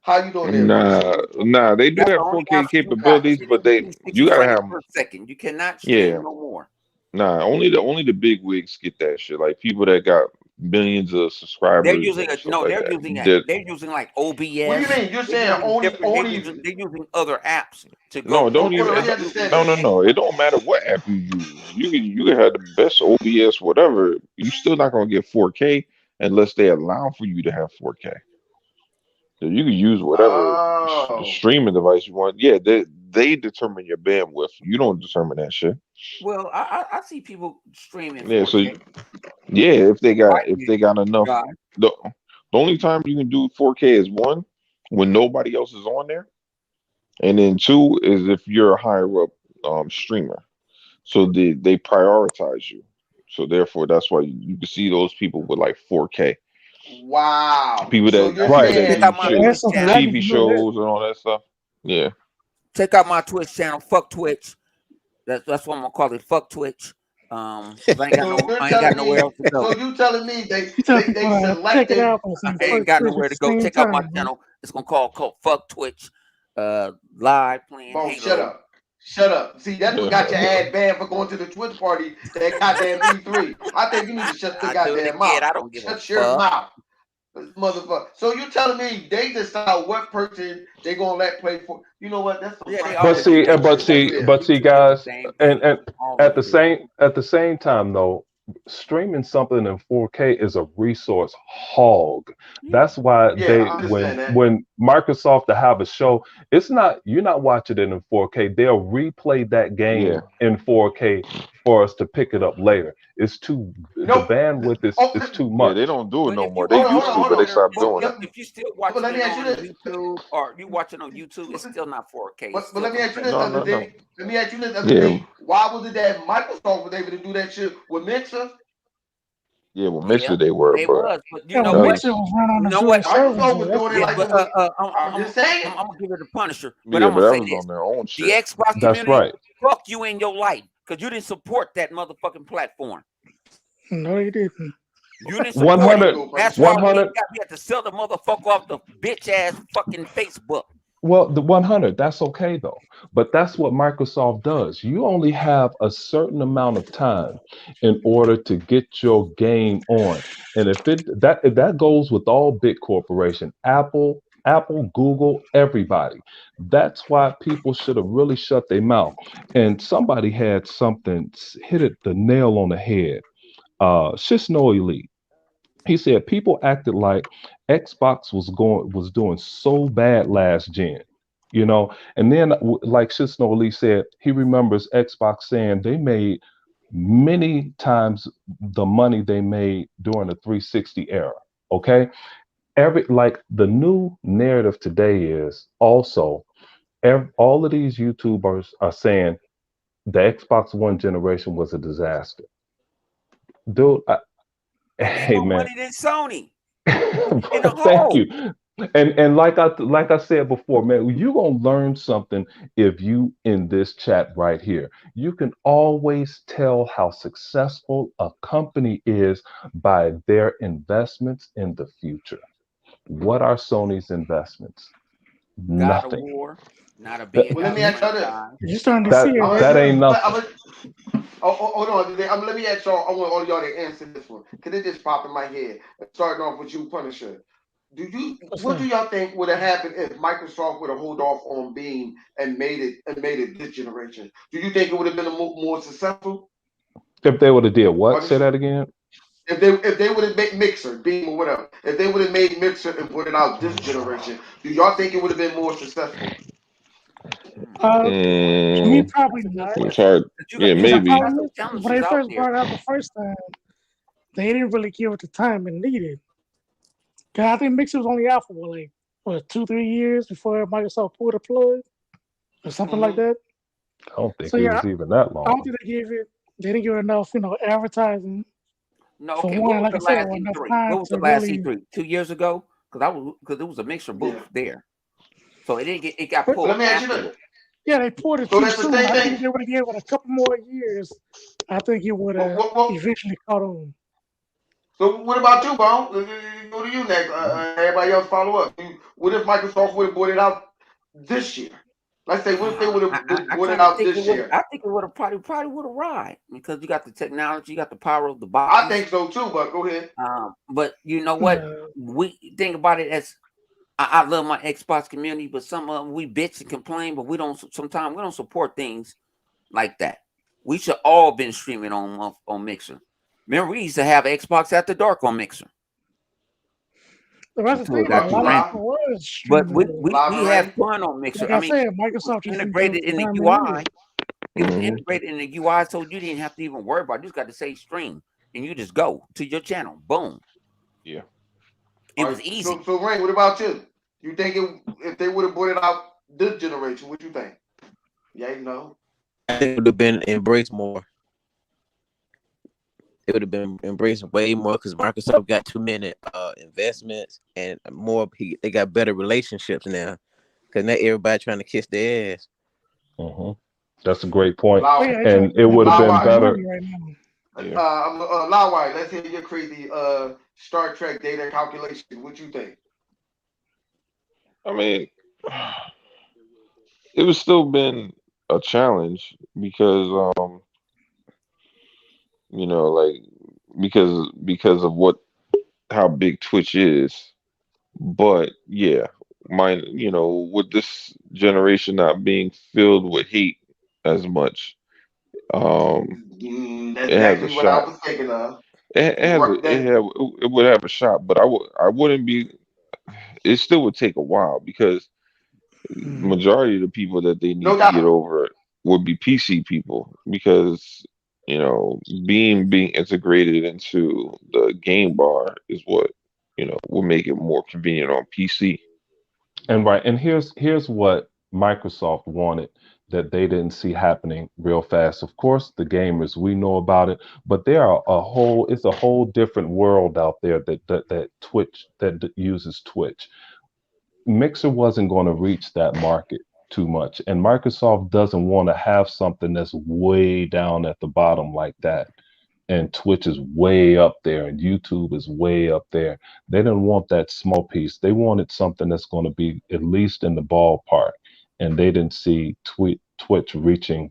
Speaker 4: How you doing there, brother?
Speaker 7: Nah, they do
Speaker 3: That's the
Speaker 7: have
Speaker 3: only
Speaker 7: 4K
Speaker 3: option you got.
Speaker 7: capabilities, but you
Speaker 3: 60
Speaker 7: gotta
Speaker 3: frames
Speaker 7: have,
Speaker 3: per second. You cannot
Speaker 7: yeah.
Speaker 3: stream no more.
Speaker 7: Nah, only the big wigs get that shit. Like people that got millions of
Speaker 3: They're
Speaker 7: subscribers
Speaker 3: using
Speaker 7: and stuff like that.
Speaker 3: they're using like OBS.
Speaker 4: What do you mean? You're saying
Speaker 3: They're using other apps to
Speaker 7: No,
Speaker 3: go
Speaker 7: don't
Speaker 3: to.
Speaker 4: Hold on,
Speaker 7: even.
Speaker 4: let me understand
Speaker 7: No,
Speaker 4: this.
Speaker 7: no, no. It don't matter what app you use. You can have the best OBS, whatever. You still not gonna get 4K unless they allow for you to have 4K. So you can use whatever
Speaker 4: Oh.
Speaker 7: streaming device you want. Yeah, they determine your bandwidth. You don't determine that shit.
Speaker 3: Well, I see people streaming
Speaker 7: Yeah, so
Speaker 3: 4K.
Speaker 7: yeah,
Speaker 3: Right,
Speaker 7: if they got enough,
Speaker 3: God.
Speaker 7: the only time you can do 4K is one, when nobody else is on there, and then two is if you're a higher up streamer. So they prioritize you. So therefore, that's why you can see those people with like 4K.
Speaker 4: Wow.
Speaker 7: People
Speaker 4: So
Speaker 7: that
Speaker 4: you're
Speaker 7: people that
Speaker 3: Check
Speaker 4: saying
Speaker 7: do
Speaker 3: out my
Speaker 7: shit,
Speaker 3: Twitch
Speaker 8: That's something I
Speaker 3: channel.
Speaker 8: need
Speaker 7: TV
Speaker 8: to know that.
Speaker 7: shows and all that stuff. Yeah.
Speaker 3: Check out my Twitch channel. Fuck Twitch. That's what I'm gonna call it. Fuck Twitch. Cause
Speaker 4: so you're
Speaker 3: I ain't got
Speaker 4: telling
Speaker 3: nowhere
Speaker 4: me
Speaker 3: else to go.
Speaker 4: so you telling me they
Speaker 8: You tell
Speaker 4: they,
Speaker 8: people
Speaker 4: they
Speaker 8: check it
Speaker 4: selected
Speaker 8: out and say
Speaker 3: I ain't
Speaker 8: fuck
Speaker 3: got
Speaker 8: Twitch at
Speaker 3: nowhere
Speaker 8: the
Speaker 3: to go.
Speaker 8: same
Speaker 3: Check out my
Speaker 8: time.
Speaker 3: channel. It's gonna call Fuck Twitch. Live playing
Speaker 4: Bro, shut
Speaker 3: Halo.
Speaker 4: up. Shut up. See, that's what got your ad banned for going to the Twitch party that goddamn E3. I think you need to shut the
Speaker 3: I do it
Speaker 4: goddamn
Speaker 3: again.
Speaker 4: mouth.
Speaker 3: I don't give a
Speaker 4: Shut your
Speaker 3: fuck.
Speaker 4: mouth. Motherfucker. So you telling me they decide what person they gonna let play for? You know what? That's some
Speaker 3: Yeah, they
Speaker 4: front
Speaker 7: But
Speaker 3: always
Speaker 4: ass
Speaker 3: do.
Speaker 7: see,
Speaker 3: They
Speaker 4: shit
Speaker 3: do.
Speaker 7: but
Speaker 3: They
Speaker 4: right
Speaker 7: see,
Speaker 3: do.
Speaker 4: there.
Speaker 7: but see,
Speaker 3: YouTube does
Speaker 7: guys,
Speaker 3: the same thing.
Speaker 7: and
Speaker 3: Always do.
Speaker 7: at the same time though, streaming something in 4K is a resource hog.
Speaker 3: Yeah.
Speaker 7: That's why
Speaker 4: Yeah, I understand that.
Speaker 7: when Microsoft to have a show, it's not, you're not watching it in 4K. They'll replay that game yeah, in 4K for us to pick it up later. It's too, the
Speaker 4: Nope.
Speaker 7: bandwidth
Speaker 4: Oh,
Speaker 7: is too yeah, they much. don't do it
Speaker 3: But
Speaker 7: no
Speaker 3: if
Speaker 7: more.
Speaker 3: you
Speaker 7: They
Speaker 4: hold on,
Speaker 3: watching
Speaker 4: hold
Speaker 7: used
Speaker 4: on,
Speaker 3: on
Speaker 7: to,
Speaker 4: hold
Speaker 7: but they
Speaker 4: on.
Speaker 3: YouTube,
Speaker 7: stopped doing it.
Speaker 3: if you still
Speaker 4: But
Speaker 3: watching
Speaker 4: let me
Speaker 3: it
Speaker 4: ask you
Speaker 3: on
Speaker 4: this.
Speaker 3: YouTube or you watching on YouTube, it's still not 4K. It's
Speaker 4: But
Speaker 3: still
Speaker 4: let me ask you
Speaker 3: compressed.
Speaker 4: this,
Speaker 7: No,
Speaker 4: other
Speaker 7: no, no.
Speaker 4: D. Let me ask you this, other
Speaker 7: Yeah,
Speaker 4: D. Why was it that Microsoft was able to do that shit with Mixer
Speaker 7: Yeah, well,
Speaker 3: Yeah,
Speaker 7: Mixer they were,
Speaker 3: they
Speaker 7: but
Speaker 3: was, but you
Speaker 8: Yeah,
Speaker 3: know
Speaker 8: well,
Speaker 7: that
Speaker 3: what?
Speaker 8: Mixer
Speaker 7: was
Speaker 8: was run on
Speaker 3: You know
Speaker 8: Azure
Speaker 3: what?
Speaker 8: servers.
Speaker 4: Microsoft
Speaker 8: So
Speaker 4: was
Speaker 8: that's
Speaker 4: doing it
Speaker 3: Yeah,
Speaker 4: like
Speaker 3: but
Speaker 4: it was.
Speaker 3: I'm,
Speaker 4: I'm just saying.
Speaker 3: I'm gonna give it a Punisher. But
Speaker 7: yeah,
Speaker 3: I'm
Speaker 7: but
Speaker 3: gonna
Speaker 7: that
Speaker 3: say
Speaker 7: was
Speaker 3: this:
Speaker 7: on their own
Speaker 3: the
Speaker 7: shit.
Speaker 3: Xbox
Speaker 6: That's
Speaker 3: community,
Speaker 6: right.
Speaker 3: fuck you in your life because you didn't support that motherfucking platform.
Speaker 8: no, you didn't.
Speaker 3: You didn't
Speaker 4: There
Speaker 3: support it.
Speaker 4: you
Speaker 6: 100,
Speaker 4: go,
Speaker 3: That's
Speaker 4: Punisher.
Speaker 3: why we
Speaker 6: 100.
Speaker 3: had to sell the motherfucker off the bitch ass fucking Facebook.
Speaker 6: Well, the 100, that's okay though. But that's what Microsoft does. You only have a certain amount of time in order to get your game on. And if that goes with all big corporation, Apple, Google, everybody. That's why people should have really shut their mouth. And somebody had something hit it the nail on the head. Shisno Elite. He said people acted like Xbox was doing so bad last gen, you know. And then, like Shisno Lee said, he remembers Xbox saying they made many times the money they made during the 360 era. Okay, like the new narrative today is also all of these YouTubers are saying the Xbox One generation was a disaster. Dude,
Speaker 3: They made
Speaker 6: hey
Speaker 3: more
Speaker 6: man.
Speaker 3: money than Sony in a
Speaker 6: Thank
Speaker 3: whole.
Speaker 6: you. And like I said before, man, you gonna learn something if you in this chat right here. You can always tell how successful a company is by their investments in the future. What are Sony's investments?
Speaker 3: God of
Speaker 6: Nothing.
Speaker 3: War, not a
Speaker 6: That
Speaker 3: billion
Speaker 4: Well, let
Speaker 3: dollar
Speaker 4: me ask y'all this.
Speaker 3: franchise.
Speaker 8: You're starting to see
Speaker 6: that,
Speaker 8: it,
Speaker 4: I'm
Speaker 8: right?
Speaker 6: that
Speaker 4: gonna,
Speaker 6: ain't
Speaker 4: I'm
Speaker 6: nothing.
Speaker 4: gonna, hold on. Let me ask y'all. I want all y'all to answer this one because it just popped in my head. Starting off with you, Punisher.
Speaker 8: What's
Speaker 4: What do
Speaker 8: that?
Speaker 4: y'all think would have happened if Microsoft would have hold off on Beam and made it this generation? Do you think it would have been more successful?
Speaker 6: If they would have did what? Say
Speaker 4: Punisher?
Speaker 6: that again.
Speaker 4: If they would have made Mixer, Beam or whatever, if they would have made Mixer and put it out this generation, do y'all think it would have been more successful?
Speaker 8: To me,
Speaker 7: Mm,
Speaker 8: probably
Speaker 3: That's a good
Speaker 8: not.
Speaker 7: it's
Speaker 3: question.
Speaker 7: hard. Yeah,
Speaker 3: You
Speaker 8: Because
Speaker 3: got
Speaker 8: the
Speaker 3: you
Speaker 7: maybe.
Speaker 3: got
Speaker 8: problem
Speaker 3: some
Speaker 8: is, when
Speaker 3: challenges
Speaker 8: they
Speaker 3: out
Speaker 8: first
Speaker 3: there.
Speaker 8: brought it out the first time, they didn't really give it the time it needed. 'Cause I think Mixer was only out for what 2-3 years before Microsoft pulled the plug or something like
Speaker 4: Mm-hmm.
Speaker 8: that.
Speaker 6: I don't think
Speaker 8: So
Speaker 6: it
Speaker 8: yeah,
Speaker 6: was even that
Speaker 8: I don't
Speaker 6: long.
Speaker 8: think they didn't give it enough, advertising
Speaker 3: No,
Speaker 8: for
Speaker 3: okay. What
Speaker 8: one.
Speaker 3: was
Speaker 8: Like
Speaker 3: the
Speaker 8: I said,
Speaker 3: last
Speaker 8: or enough
Speaker 3: E3? What
Speaker 8: time
Speaker 3: was the
Speaker 8: to
Speaker 3: last
Speaker 8: really.
Speaker 3: E3? 2 years ago? Because it was a Mixer
Speaker 4: Yeah.
Speaker 3: booth there, so it got
Speaker 8: But
Speaker 4: But let
Speaker 3: pulled
Speaker 4: me ask you this.
Speaker 3: afterward.
Speaker 8: yeah, they pulled it
Speaker 4: So
Speaker 8: too
Speaker 4: that's the
Speaker 8: soon.
Speaker 4: same
Speaker 8: I think
Speaker 4: thing.
Speaker 8: if they would have given it a couple more years, I think it would have
Speaker 4: What
Speaker 8: eventually caught on.
Speaker 4: So what about you, Bone? Go to you next. Everybody else follow up. What if Microsoft would have brought it out this year? Let's say, what if they would have
Speaker 3: I
Speaker 4: brought it
Speaker 3: kind of
Speaker 4: out
Speaker 3: think it
Speaker 4: this
Speaker 3: would.
Speaker 4: year?
Speaker 3: I think it would have probably would have ride because you got the technology, you got the power of the
Speaker 4: I
Speaker 3: boxes.
Speaker 4: think so too, but go ahead.
Speaker 3: But you know what?
Speaker 8: No,
Speaker 3: We think about it as I love my Xbox community, but some of them we bitch and complain, but we don't. Sometimes we don't support things like that. We should all been streaming on Mixer. Remember, we used to have Xbox After Dark on Mixer
Speaker 8: that's the
Speaker 3: until it
Speaker 8: thing
Speaker 4: What
Speaker 8: though.
Speaker 3: got
Speaker 8: A
Speaker 4: about
Speaker 3: too
Speaker 4: you,
Speaker 8: lot of
Speaker 4: Rob?
Speaker 3: rampant.
Speaker 8: people was
Speaker 3: But
Speaker 8: streaming though.
Speaker 3: we
Speaker 4: Live and
Speaker 3: had
Speaker 4: Rain?
Speaker 3: fun on Mixer.
Speaker 8: Like
Speaker 3: I
Speaker 8: I
Speaker 3: mean,
Speaker 8: said,
Speaker 3: it was
Speaker 8: Microsoft just didn't give
Speaker 3: integrated
Speaker 8: it the
Speaker 3: in the
Speaker 8: time it needed.
Speaker 3: UI. It was
Speaker 7: Hmm.
Speaker 3: integrated in the UI, so you didn't have to even worry about it. You just got to say stream, and you just go to your channel. Boom.
Speaker 7: Yeah.
Speaker 3: It
Speaker 4: All right.
Speaker 3: was easy.
Speaker 4: So Rain, what about you? You think if they would have brought it out this generation, what you think? Yeah, no.
Speaker 2: I think it would have been embraced more. It would have been embraced way more because Microsoft got too many investments and more. They got better relationships now because not everybody trying to kiss their ass.
Speaker 6: Hmm. That's a great point.
Speaker 8: Oh
Speaker 4: Loud,
Speaker 8: yeah, they trying
Speaker 6: And
Speaker 8: to
Speaker 6: it
Speaker 8: get that
Speaker 6: would have
Speaker 8: big
Speaker 6: been
Speaker 4: loud
Speaker 8: time
Speaker 6: better.
Speaker 8: money right now.
Speaker 7: Yeah.
Speaker 4: I'm Loud. Let's hear your crazy Star Trek data calculation. What you think?
Speaker 7: I mean, it was still been a challenge because like because of what how big Twitch is. But yeah, mine, with this generation not being filled with hate as much, um,
Speaker 4: That's
Speaker 7: it has a
Speaker 4: exactly what I
Speaker 7: shot.
Speaker 4: was thinking of.
Speaker 7: It has a,
Speaker 4: Right, that
Speaker 7: it would have a shot, but I wouldn't be. It still would take a while because
Speaker 8: Mhm.
Speaker 7: majority of the people that they
Speaker 4: no
Speaker 7: need to get
Speaker 4: doubt.
Speaker 7: over it would be PC people because being integrated into the game bar is what will make it more convenient on PC.
Speaker 6: And right, and here's what Microsoft wanted that they didn't see happening real fast. Of course, the gamers, we know about it, but there are it's a whole different world out there that Twitch that uses Twitch. Mixer wasn't going to reach that market too much, and Microsoft doesn't want to have something that's way down at the bottom like that. And Twitch is way up there, and YouTube is way up there. They didn't want that small piece. They wanted something that's going to be at least in the ballpark, and they didn't see Twitch reaching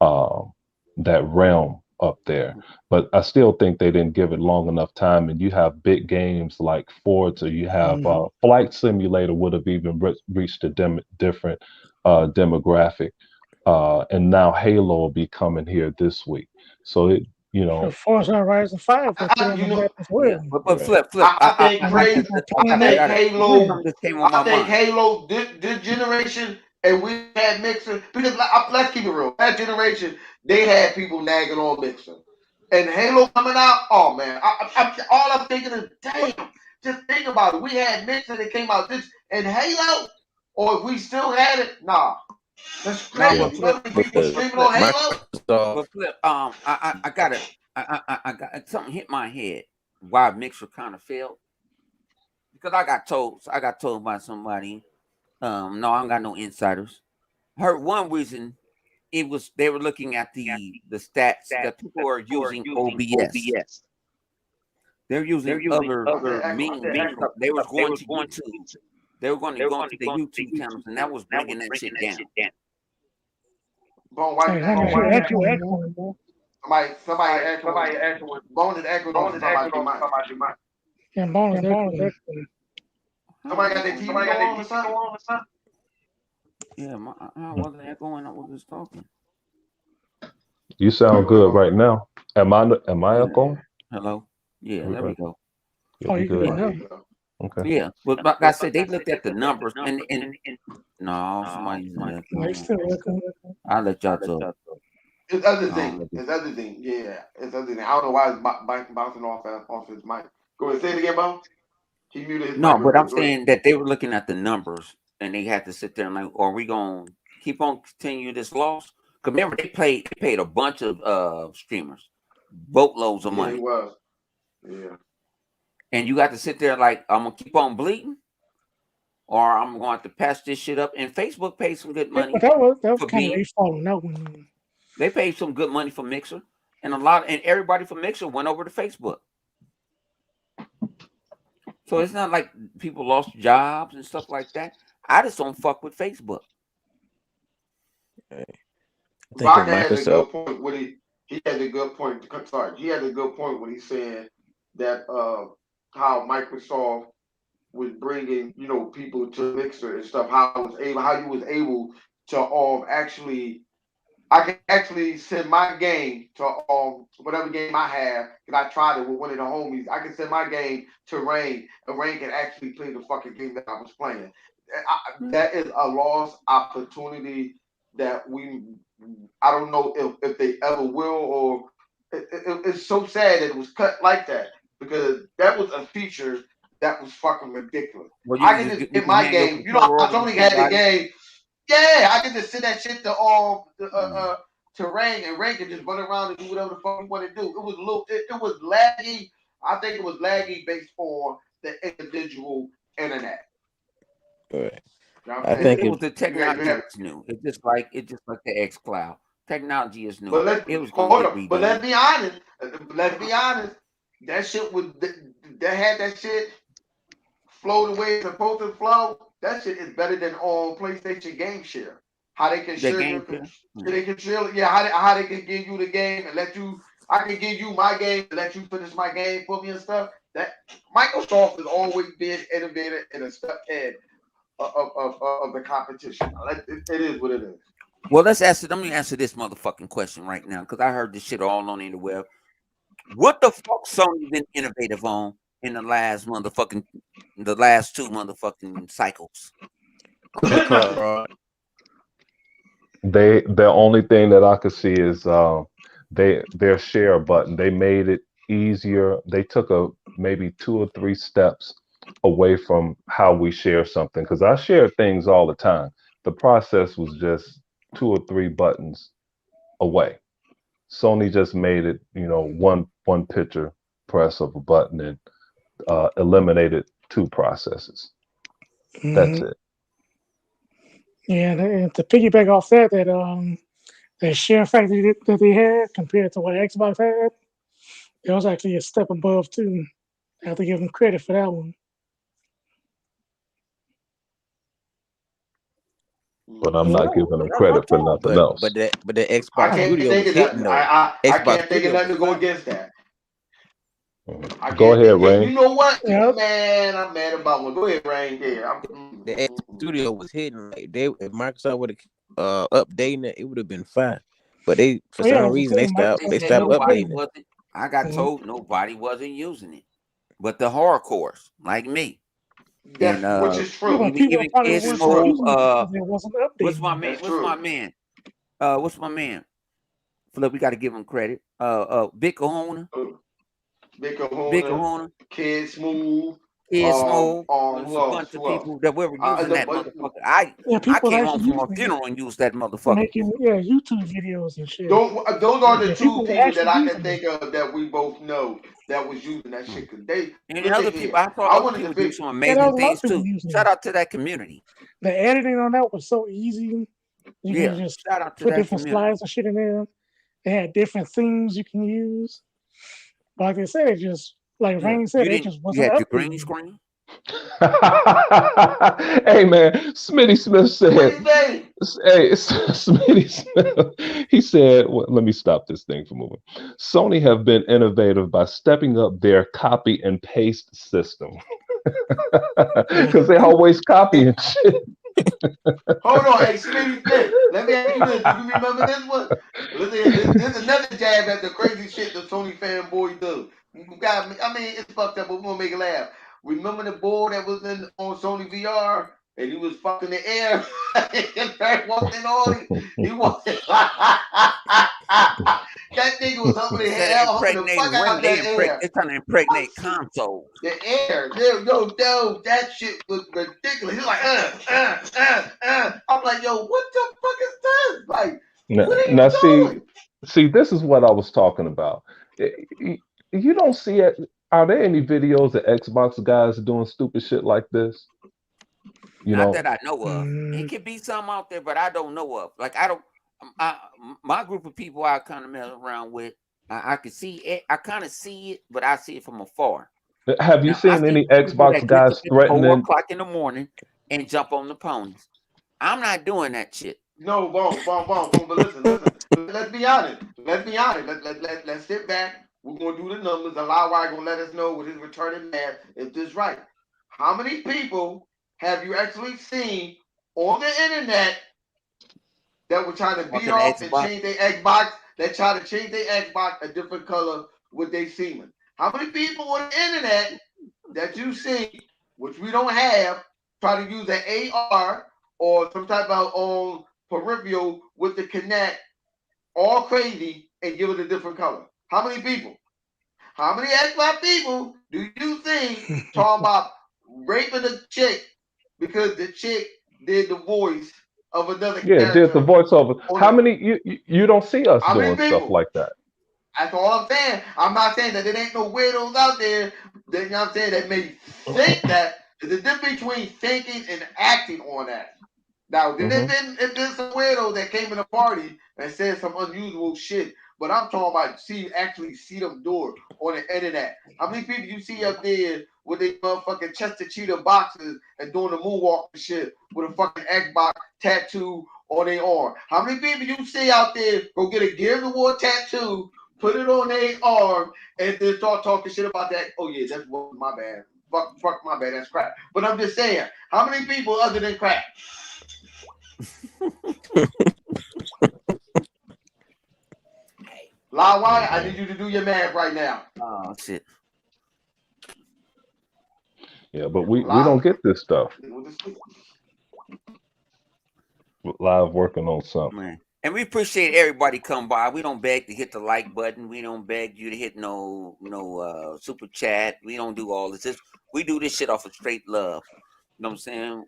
Speaker 6: um, that realm up there. But I still think they didn't give it long enough time. And you have big games like Forza, you have Flight Simulator would have even reached a different demographic. And now Halo will be coming here this week. So
Speaker 8: Forza Horizon 5 will put on the map as well.
Speaker 3: Yeah, but flip.
Speaker 4: I think
Speaker 3: I
Speaker 4: crazy. I think Halo.
Speaker 3: This came on my
Speaker 4: I think
Speaker 3: mind.
Speaker 4: Halo this generation, and we had Mixer because let's keep it real. That generation, they had people nagging on Mixer, and Halo coming out. Oh man, all I'm thinking is, damn. Just think about it. We had Mixer that came out this and Halo, or if we still had it, nah. That's crazy.
Speaker 3: No,
Speaker 4: You know how many people streaming on Halo?
Speaker 3: But flip, I got it. I got something hit my head. Why Mixer kind of failed? Because I got told by somebody. No, I don't got no insiders. Heard one reason it was they were looking at the stats that people are using OBS. They're using other means. They was going to YouTube. They were going to go to the YouTube channels, and that was bringing that shit down.
Speaker 4: Bone, why
Speaker 8: Somebody
Speaker 4: echoing. Bone is echoing on somebody's mic.
Speaker 8: Yeah, Bone is echoing.
Speaker 4: Somebody got their TV on or something?
Speaker 3: Yeah, I wasn't echoing. I was just talking.
Speaker 6: You sound good right now. Am I echoing?
Speaker 3: Hello? Yeah, there we go.
Speaker 8: Oh, you can
Speaker 4: There
Speaker 8: hear
Speaker 4: you go.
Speaker 6: Okay.
Speaker 3: Yeah, but like I said, they looked at the numbers and no, somebody's
Speaker 8: Next to it.
Speaker 3: I'll let y'all talk.
Speaker 4: It's other thing. Yeah, it's other thing. I don't know why it's bouncing off his mic. Go ahead, say it again, Bo. He muted his
Speaker 3: No,
Speaker 4: mic.
Speaker 3: but I'm saying that they were looking at the numbers and they had to sit there and like, are we gonna keep on continue this loss? Because remember, they paid a bunch of streamers boatloads of money.
Speaker 4: It was. Yeah.
Speaker 3: And you got to sit there like, I'm gonna keep on bleeding, or I'm going to have to patch this shit up. And Facebook paid some good money.
Speaker 8: But that was kind of their fault on that one.
Speaker 3: They paid some good money for Mixer, and everybody from Mixer went over to Facebook. So it's not like people lost jobs and stuff like that. I just don't fuck with Facebook.
Speaker 4: Vodka had a good point when he had a good point. Sorry, he had a good point when he said that how Microsoft was bringing people to Mixer and stuff. How you was able to actually. I can actually send my game to whatever game I have, because I tried it with one of the homies. I can send my game to Rain, and Rain can actually play the fucking game that I was playing. That is a lost opportunity that I don't know if they ever will, or it's so sad that it was cut like that, because that was a feature that was fucking ridiculous.
Speaker 3: Well,
Speaker 4: I can just get my game. I only had the game. Yeah, I can just send that shit to Rain, and Rain can just run around and do whatever the fuck he want to do. It was laggy. I think it was laggy based on the individual internet.
Speaker 2: Right.
Speaker 3: I think it was the technology that's new. It's just like the xCloud. Technology is new.
Speaker 4: But let's be honest. That shit that had that shit flow the way it's supposed to flow. That shit is better than on PlayStation Game Share. How they can share how they can give you the game and let you. I can give you my game and let you finish my game for me and stuff. That Microsoft has always been innovative and a step ahead of the competition. It is what it is.
Speaker 3: Well, let me answer this motherfucking question right now, because I heard this shit all on the interweb. What the fuck Sony been innovative on in the last two motherfucking cycles?
Speaker 6: The only thing that I could see is their share button. They made it easier. They took maybe 2 or 3 steps away from how we share something, because I share things all the time. The process was just 2 or 3 buttons away. Sony just made it, one picture press of a button and eliminated 2 processes. That's it.
Speaker 8: Yeah, and to piggyback off that share factor that they had compared to what Xbox had, it was actually a step above too. I have to give them credit for that one.
Speaker 6: But I'm not giving them credit for nothing else.
Speaker 2: But the
Speaker 4: I
Speaker 2: Xbox
Speaker 4: can't
Speaker 2: Studio
Speaker 4: think
Speaker 2: was
Speaker 4: of
Speaker 2: hitting
Speaker 4: nothing.
Speaker 2: though.
Speaker 4: I
Speaker 2: Xbox
Speaker 4: can't think of
Speaker 2: Studio
Speaker 4: nothing to
Speaker 2: was
Speaker 4: go
Speaker 2: fire.
Speaker 4: against that. I
Speaker 6: Go
Speaker 4: can't
Speaker 6: ahead,
Speaker 4: think.
Speaker 6: Rain.
Speaker 4: You know what?
Speaker 8: Yep.
Speaker 4: Man, I'm mad about one. Go ahead, Rain. Yeah.
Speaker 2: The Xbox Studio was hitting. Like if Microsoft would have updating it, it would have been fine. But they for
Speaker 8: Oh, yeah,
Speaker 2: some
Speaker 8: as I
Speaker 2: reason
Speaker 8: say,
Speaker 2: they stopped
Speaker 3: They
Speaker 8: Microsoft
Speaker 2: they
Speaker 3: said
Speaker 8: never
Speaker 2: stopped
Speaker 3: nobody
Speaker 2: updating
Speaker 8: updated.
Speaker 2: it.
Speaker 3: wasn't. I got told nobody wasn't using it, but the hardcores like me.
Speaker 4: That's
Speaker 3: And
Speaker 4: which is
Speaker 8: Yeah,
Speaker 4: true.
Speaker 8: but people
Speaker 3: even
Speaker 8: probably
Speaker 3: Kid
Speaker 4: Which is
Speaker 8: wasn't
Speaker 4: true.
Speaker 3: Smoke.
Speaker 8: using it because it wasn't
Speaker 3: What's my
Speaker 8: updating.
Speaker 3: man?
Speaker 4: That's
Speaker 3: What's my
Speaker 4: true.
Speaker 3: man? What's my man? Flip, we got to give him credit. Big Kahuna,
Speaker 4: Big
Speaker 3: Big
Speaker 4: Kahuna,
Speaker 3: Kahuna,
Speaker 4: Kid Smooth,
Speaker 3: Kid Smoke.
Speaker 4: who
Speaker 3: There's a
Speaker 4: else?
Speaker 3: bunch of
Speaker 4: Who else?
Speaker 3: people that were using that motherfucker. I
Speaker 8: Yeah, people
Speaker 3: came
Speaker 8: was
Speaker 3: home
Speaker 8: actually
Speaker 3: from a
Speaker 8: using it,
Speaker 3: funeral and used that motherfucker.
Speaker 8: making YouTube videos and shit.
Speaker 4: Those are the
Speaker 8: Yeah,
Speaker 4: 2
Speaker 8: people were
Speaker 4: people
Speaker 8: actually
Speaker 4: that I
Speaker 8: using
Speaker 4: can
Speaker 8: it.
Speaker 4: think of that we both know that was using that shit. Cause they
Speaker 3: And
Speaker 4: listen
Speaker 3: other
Speaker 4: here.
Speaker 3: people, I saw
Speaker 4: I
Speaker 3: other
Speaker 4: wanted
Speaker 3: people
Speaker 4: to
Speaker 3: do
Speaker 4: fix.
Speaker 3: some
Speaker 8: Yeah,
Speaker 3: amazing
Speaker 8: there was a lot
Speaker 3: things
Speaker 8: of people
Speaker 3: too.
Speaker 8: using
Speaker 3: Shout
Speaker 8: it.
Speaker 3: out to that community.
Speaker 8: The editing on that was so easy. You
Speaker 3: Yeah,
Speaker 8: can just
Speaker 3: shout out to
Speaker 8: put
Speaker 3: that
Speaker 8: different
Speaker 3: community.
Speaker 8: slides and shit in there. They had different themes you can use. But like I said, it just like
Speaker 3: Yeah,
Speaker 8: Rain said, it just
Speaker 3: you
Speaker 8: wasn't
Speaker 3: had your green
Speaker 8: updating.
Speaker 3: screen.
Speaker 6: Hey man, Smitty Smith
Speaker 4: What
Speaker 6: said,
Speaker 4: you say?
Speaker 6: hey, Smitty Smith, he said, well, let me stop this thing from moving. Sony have been innovative by stepping up their copy and paste system. Because they're always copying shit.
Speaker 4: Hold on, hey Smitty Smith. Let me ask you this. Do you remember this one? Listen, this is another jab at the crazy shit the Sony fanboy do. You got me. I mean, it's fucked up, but we're gonna make it laugh. Remember the boy that was on Sony VR and he was fucking the air? He walked in on it. He walked in. That nigga was humping the
Speaker 3: Instead of
Speaker 4: hell, humping the
Speaker 3: impregnating
Speaker 4: fuck out
Speaker 3: women,
Speaker 4: of that air.
Speaker 3: they're trying to impregnate consoles.
Speaker 4: The air, yo, that shit was ridiculous. He's like, I'm like, yo, what the fuck is this? Like, what are you
Speaker 6: Now,
Speaker 4: doing?
Speaker 6: see, this is what I was talking about. You don't see it. Are there any videos of Xbox guys doing stupid shit like this?
Speaker 3: Not that I know of.
Speaker 8: Mm,
Speaker 3: It could be some out there, but I don't know of. Like my group of people I kind of mess around with, I can see it. I kind of see it, but I see it from afar.
Speaker 6: Have you
Speaker 3: Now I
Speaker 6: seen
Speaker 3: see
Speaker 6: any
Speaker 3: people
Speaker 6: Xbox
Speaker 3: that get up
Speaker 6: guys
Speaker 3: at 4
Speaker 6: threatening?
Speaker 3: o'clock in the morning and jump on the ponies. I'm not doing that shit.
Speaker 4: No, boom. But listen. Let's be honest. Let's sit back. We're gonna do the numbers. Allow gonna let us know with his returning math if this right. How many people have you actually seen on the internet that were trying to beat
Speaker 3: Fucking
Speaker 4: off and
Speaker 3: Xbox.
Speaker 4: change their Xbox? That try to change their Xbox a different color with their semen. How many people on the internet that you see, which we don't have, try to use an AR or some type of peripheral with the Connect, all crazy, and give it a different color? How many people? How many Xbox people do you think talking about raping a chick because the chick did the voice of another
Speaker 6: Yeah, did the
Speaker 4: character?
Speaker 6: voiceover.
Speaker 4: On
Speaker 6: How
Speaker 4: the,
Speaker 6: many? You don't see us
Speaker 4: how many
Speaker 6: doing stuff
Speaker 4: people?
Speaker 6: like that.
Speaker 4: That's all I'm saying. I'm not saying that there ain't no weirdos out there that, you know what I'm saying, that may think that. There's a difference between thinking and acting on that. Now, if there's some weirdo that came in a party and said some unusual shit, but I'm talking about actually see them do it on the internet. How many people you see up there with their motherfucking Chester Cheetah boxes and doing the moonwalk and shit with a fucking Xbox tattoo on their arm? How many people you see out there go get a Gears of War tattoo, put it on their arm, and then start talking shit about that? Oh yeah, that's my bad. Fuck my bad, that's crap. But I'm just saying, how many people other than crap? Lawai, I need you to do your math right now.
Speaker 3: Oh shit.
Speaker 6: Yeah, but we don't get this stuff. We're live working on something.
Speaker 3: Man. And we appreciate everybody come by. We don't beg to hit the like button. We don't beg you to hit no super chat. We don't do all this. We do this shit off of straight love. You know what I'm saying?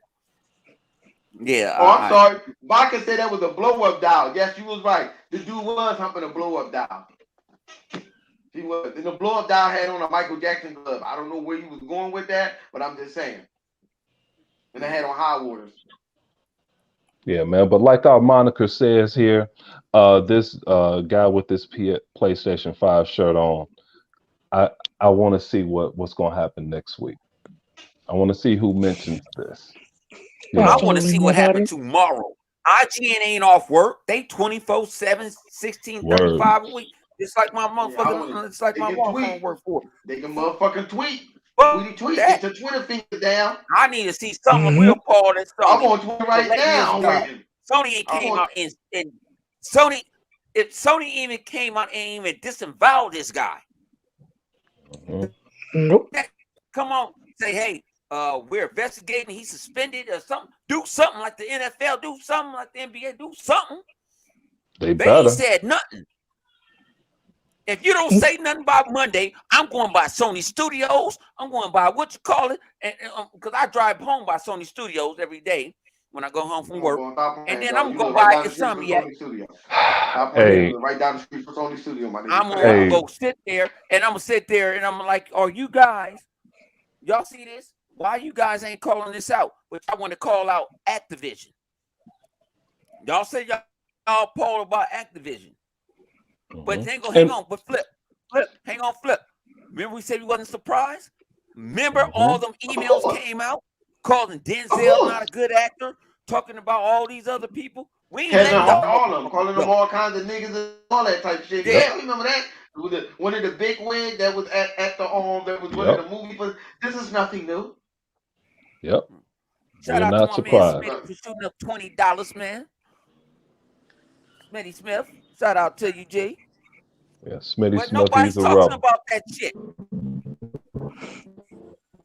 Speaker 3: Yeah.
Speaker 4: Oh, I'm sorry. Baca said that was a blow up dial. Yes, you was right. The dude was humping a blow up dial. He was. And the blow up dial had on a Michael Jackson glove. I don't know where he was going with that, but I'm just saying. And I had on high waters.
Speaker 6: Yeah, man. But like our moniker says here, this guy with this PlayStation 5 shirt on, I want to see what's going to happen next week. I want to see who mentions this. You
Speaker 3: I
Speaker 6: know,
Speaker 3: want to see what
Speaker 8: Nobody.
Speaker 3: happens tomorrow. IGN ain't off work. They 24/7, 16:35 a week. It's like my motherfucking. It's like
Speaker 4: They
Speaker 3: my
Speaker 4: can
Speaker 3: walk
Speaker 4: tweet.
Speaker 3: on work for.
Speaker 4: They can motherfucking tweet.
Speaker 3: But
Speaker 4: Tweet.
Speaker 3: that,
Speaker 4: Get your Twitter fingers down.
Speaker 3: I need to see something
Speaker 8: Mhm.
Speaker 3: real Paul and
Speaker 4: I'm
Speaker 3: Sony.
Speaker 4: on Twitter right
Speaker 3: let
Speaker 4: now. I'm
Speaker 3: niggas go.
Speaker 4: waiting.
Speaker 3: Sony ain't
Speaker 4: I'm
Speaker 3: came
Speaker 4: on-
Speaker 3: out and Sony. If Sony even came out and even disavowed this guy,
Speaker 8: Nope.
Speaker 3: come on, say hey, we're investigating. He's suspended or something. Do something like the NFL. Do something like the NBA. Do something.
Speaker 6: they
Speaker 3: They
Speaker 6: better.
Speaker 3: ain't said nothing. If you don't say nothing by Monday, I'm going by Sony Studios. I'm going by what you call it, and because I drive home by Sony Studios every day when I go home from work, and then I'm going to go by Insomniac.
Speaker 6: Hey,
Speaker 4: right down the street from Sony Studio, my nigga.
Speaker 3: I'm gonna
Speaker 6: Hey.
Speaker 3: go sit there, and I'm gonna sit there, and I'm like, "Are you guys? Y'all see this? Why you guys ain't calling this out?" Which I want to call out Activision. Y'all say y'all poll about Activision. But hang on, but flip, hang on, flip. Remember we said we wasn't surprised? Remember all them emails came out calling Denzel not a good actor, talking about all these other people? We ain't letting y'all
Speaker 4: all of them, calling them all kinds of niggas and all that type of shit. Yeah, remember that? One of the big wig that was at the that was one of the movie, but this is nothing new.
Speaker 6: Yep.
Speaker 3: Shout
Speaker 6: We're
Speaker 3: out
Speaker 6: not
Speaker 3: to my man
Speaker 6: surprised.
Speaker 3: Smitty for shooting up $20, man. Smitty Smith, shout out to you, G.
Speaker 6: Yeah, Smitty
Speaker 3: But
Speaker 6: Smith,
Speaker 3: nobody's
Speaker 6: he's a
Speaker 3: talking
Speaker 6: rebel.
Speaker 3: about that shit.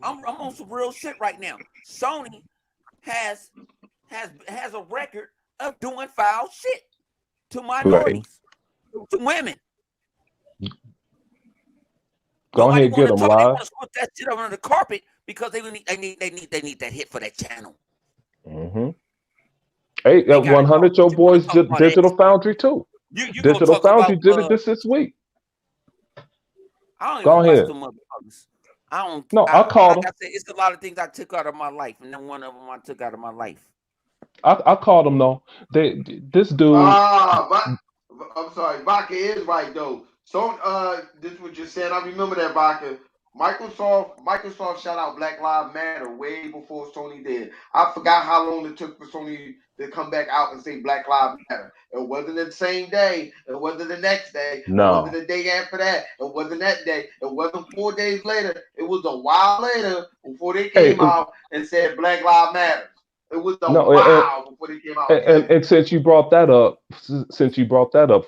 Speaker 3: I'm on some real shit right now. Sony has a record of doing foul shit to minorities, to women.
Speaker 6: Go ahead and get them
Speaker 3: They
Speaker 6: live.
Speaker 3: want to put that shit under the carpet because they need that hit for that channel.
Speaker 6: Mm-hmm. Hey, 100, your boys did Digital Foundry too. Digital Foundry did it this week.
Speaker 3: I don't
Speaker 6: Go
Speaker 3: even
Speaker 6: ahead.
Speaker 3: watch the motherfuckers. I don't.
Speaker 6: No, I called
Speaker 3: like
Speaker 6: them.
Speaker 3: I said, it's a lot of things I took out of my life, and then one of them I took out of my life.
Speaker 6: I called them though. This dude.
Speaker 4: I'm sorry, Baca is right though. So this is what you said. I remember that, Baca. Microsoft shut out Black Lives Matter way before Sony did. I forgot how long it took for Sony to come back out and say Black Lives Matter. It wasn't the same day. It wasn't the next day.
Speaker 6: No.
Speaker 4: It wasn't the day after that. It wasn't that day. It wasn't 4 days later. It was a while later before they came out and said Black Lives Matter. It was a while before they came out.
Speaker 6: And since you brought that up,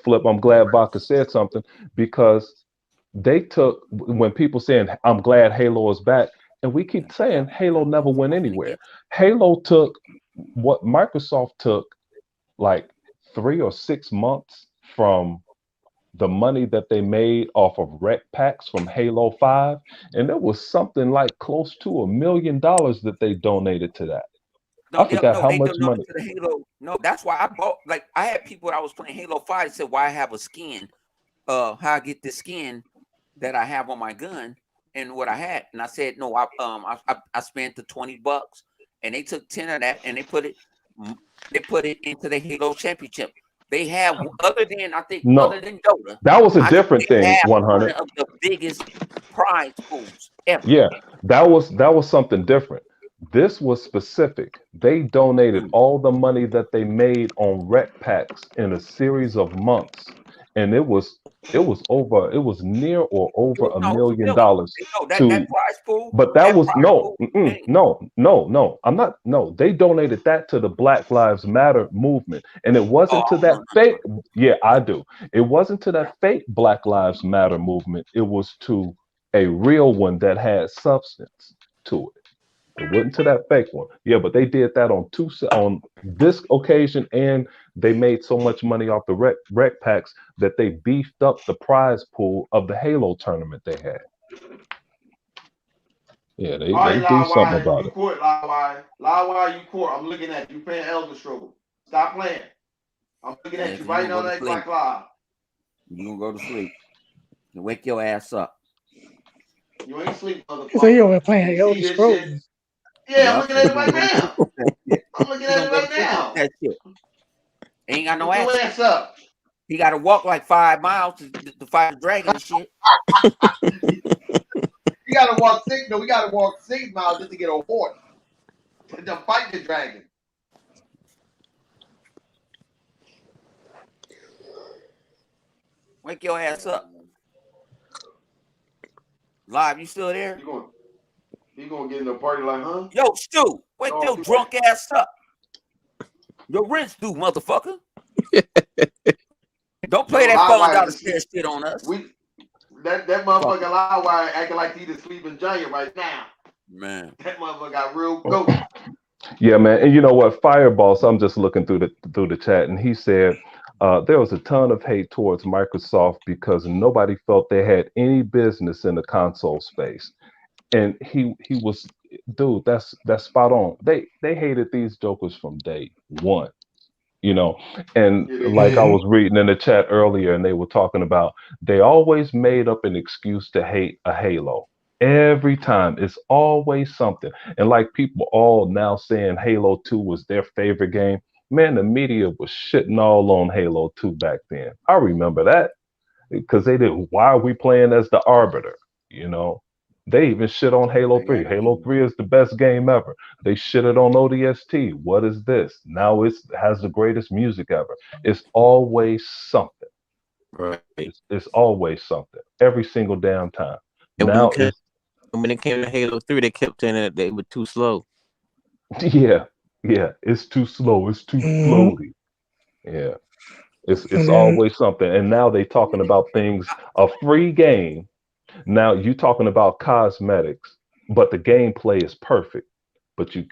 Speaker 6: Flip, I'm glad Baca said something, because they took, when people saying I'm glad Halo is back, and we keep saying Halo never went anywhere. Halo took what Microsoft took like 3 or 6 months from the money that they made off of rec packs from Halo 5, and it was something like close to $1 million that they donated to that. I forgot how much money.
Speaker 3: To the Halo. No, that's why I bought. Like I had people that I was playing Halo 5 said, "Why I have a skin? How I get this skin that I have on my gun and what I had?" And I said, "No, I spent the $20, and they took 10 of that and they put it into the Halo Championship. They have other than Dota.
Speaker 6: That was a different thing. 100
Speaker 3: one of the biggest prize pools ever.
Speaker 6: Yeah, that was something different. This was specific. They donated all the money that they made on rec packs in a series of months, and it was near or over $1 million
Speaker 3: that prize pool.
Speaker 6: But that was no. I'm not. No, they donated that to the Black Lives Matter movement, and it wasn't to that fake. Yeah, I do. It wasn't to that fake Black Lives Matter movement. It was to a real one that had substance to it. It wasn't to that fake one. Yeah, but they did that on this occasion, and they made so much money off the rec packs that they beefed up the prize pool of the Halo tournament they had. Yeah,
Speaker 4: All right,
Speaker 6: they do something
Speaker 4: Loudwire,
Speaker 6: about
Speaker 4: you
Speaker 6: it.
Speaker 4: court, Loudwire. Loudwire, you court. I'm looking at you playing Elder Scrolls. Stop playing. I'm looking
Speaker 3: Yeah,
Speaker 4: at you
Speaker 3: 'cause you
Speaker 4: right
Speaker 3: gonna
Speaker 4: now
Speaker 3: go
Speaker 4: on
Speaker 3: to
Speaker 4: Xbox
Speaker 3: sleep.
Speaker 4: Live.
Speaker 3: You gonna go to sleep. You wake your ass up.
Speaker 4: You ain't sleep,
Speaker 8: So you
Speaker 4: motherfucker.
Speaker 8: over playing
Speaker 4: You see
Speaker 8: Elder
Speaker 4: this shit?
Speaker 8: Scrolls.
Speaker 4: Yeah, I'm
Speaker 3: Yup.
Speaker 4: looking
Speaker 3: And
Speaker 4: at
Speaker 3: you
Speaker 4: it
Speaker 3: gonna
Speaker 4: right
Speaker 3: go to sleep
Speaker 4: now.
Speaker 3: with that shit.
Speaker 4: I'm looking
Speaker 3: You
Speaker 4: at
Speaker 3: gonna
Speaker 4: it
Speaker 3: go to
Speaker 4: right
Speaker 3: sleep with
Speaker 4: now.
Speaker 3: that shit. Ain't got no
Speaker 4: Get your
Speaker 3: action.
Speaker 4: ass up.
Speaker 3: He got to walk like 5 miles to fight a dragon and shit.
Speaker 4: We gotta walk 6. No, we gotta walk 6 miles just to get a horse to fight the dragon.
Speaker 3: Wake your ass up. Live, you still there?
Speaker 4: He gonna get in the party like, huh?
Speaker 3: Yo, Stu, wake
Speaker 4: No,
Speaker 3: your
Speaker 4: he
Speaker 3: drunk ass up. Your rent's due, motherfucker. Don't play that phone down the stairs shit on us.
Speaker 4: That motherfucker Loudwire acting like he's a sleeping giant right now.
Speaker 3: Man.
Speaker 4: That motherfucker got real goat.
Speaker 6: Yeah, man. And you know what? Fireball. So I'm just looking through the chat, and he said there was a ton of hate towards Microsoft because nobody felt they had any business in the console space. And he was, dude, that's spot on. They hated these jokers from day one. You know, and like I was reading in the chat earlier, and they were talking about they always made up an excuse to hate a Halo. Every time it's always something. And like people all now saying Halo 2 was their favorite game. Man, the media was shitting all on Halo 2 back then. I remember that because they did. Why are we playing as the Arbiter? You know, they even shit on Halo 3. Halo 3 is the best game ever. They shitted on ODST. What is this? Now it has the greatest music ever. It's always something.
Speaker 2: Right.
Speaker 6: It's always something. Every single damn time.
Speaker 2: And
Speaker 6: Now
Speaker 2: when it came to Halo 3, they kept saying that they were too slow.
Speaker 6: yeah, it's too slow. It's too floaty. Yeah. It's always something. And now they talking about things, a free game. Now you talking about cosmetics, but the gameplay is perfect. But you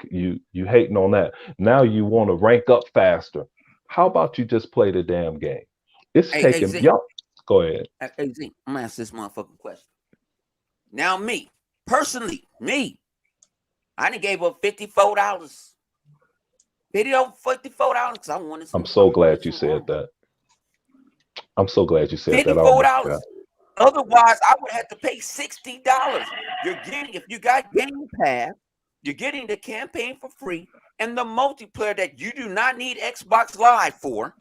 Speaker 6: hating on that. Now you want to rank up faster. How about you just play the damn game? It's taking y'all. Go ahead.
Speaker 3: Hey, Z, I'm gonna ask this motherfucking question. Now, me personally, I done gave up $54. $54 because I wanted some.
Speaker 6: I'm so glad you said that. I'm so glad you said that.
Speaker 3: $54. Otherwise, I would have to pay $60. You're getting, if you got Game Pass, you're getting the campaign for free and the multiplayer that you do not need Xbox Live for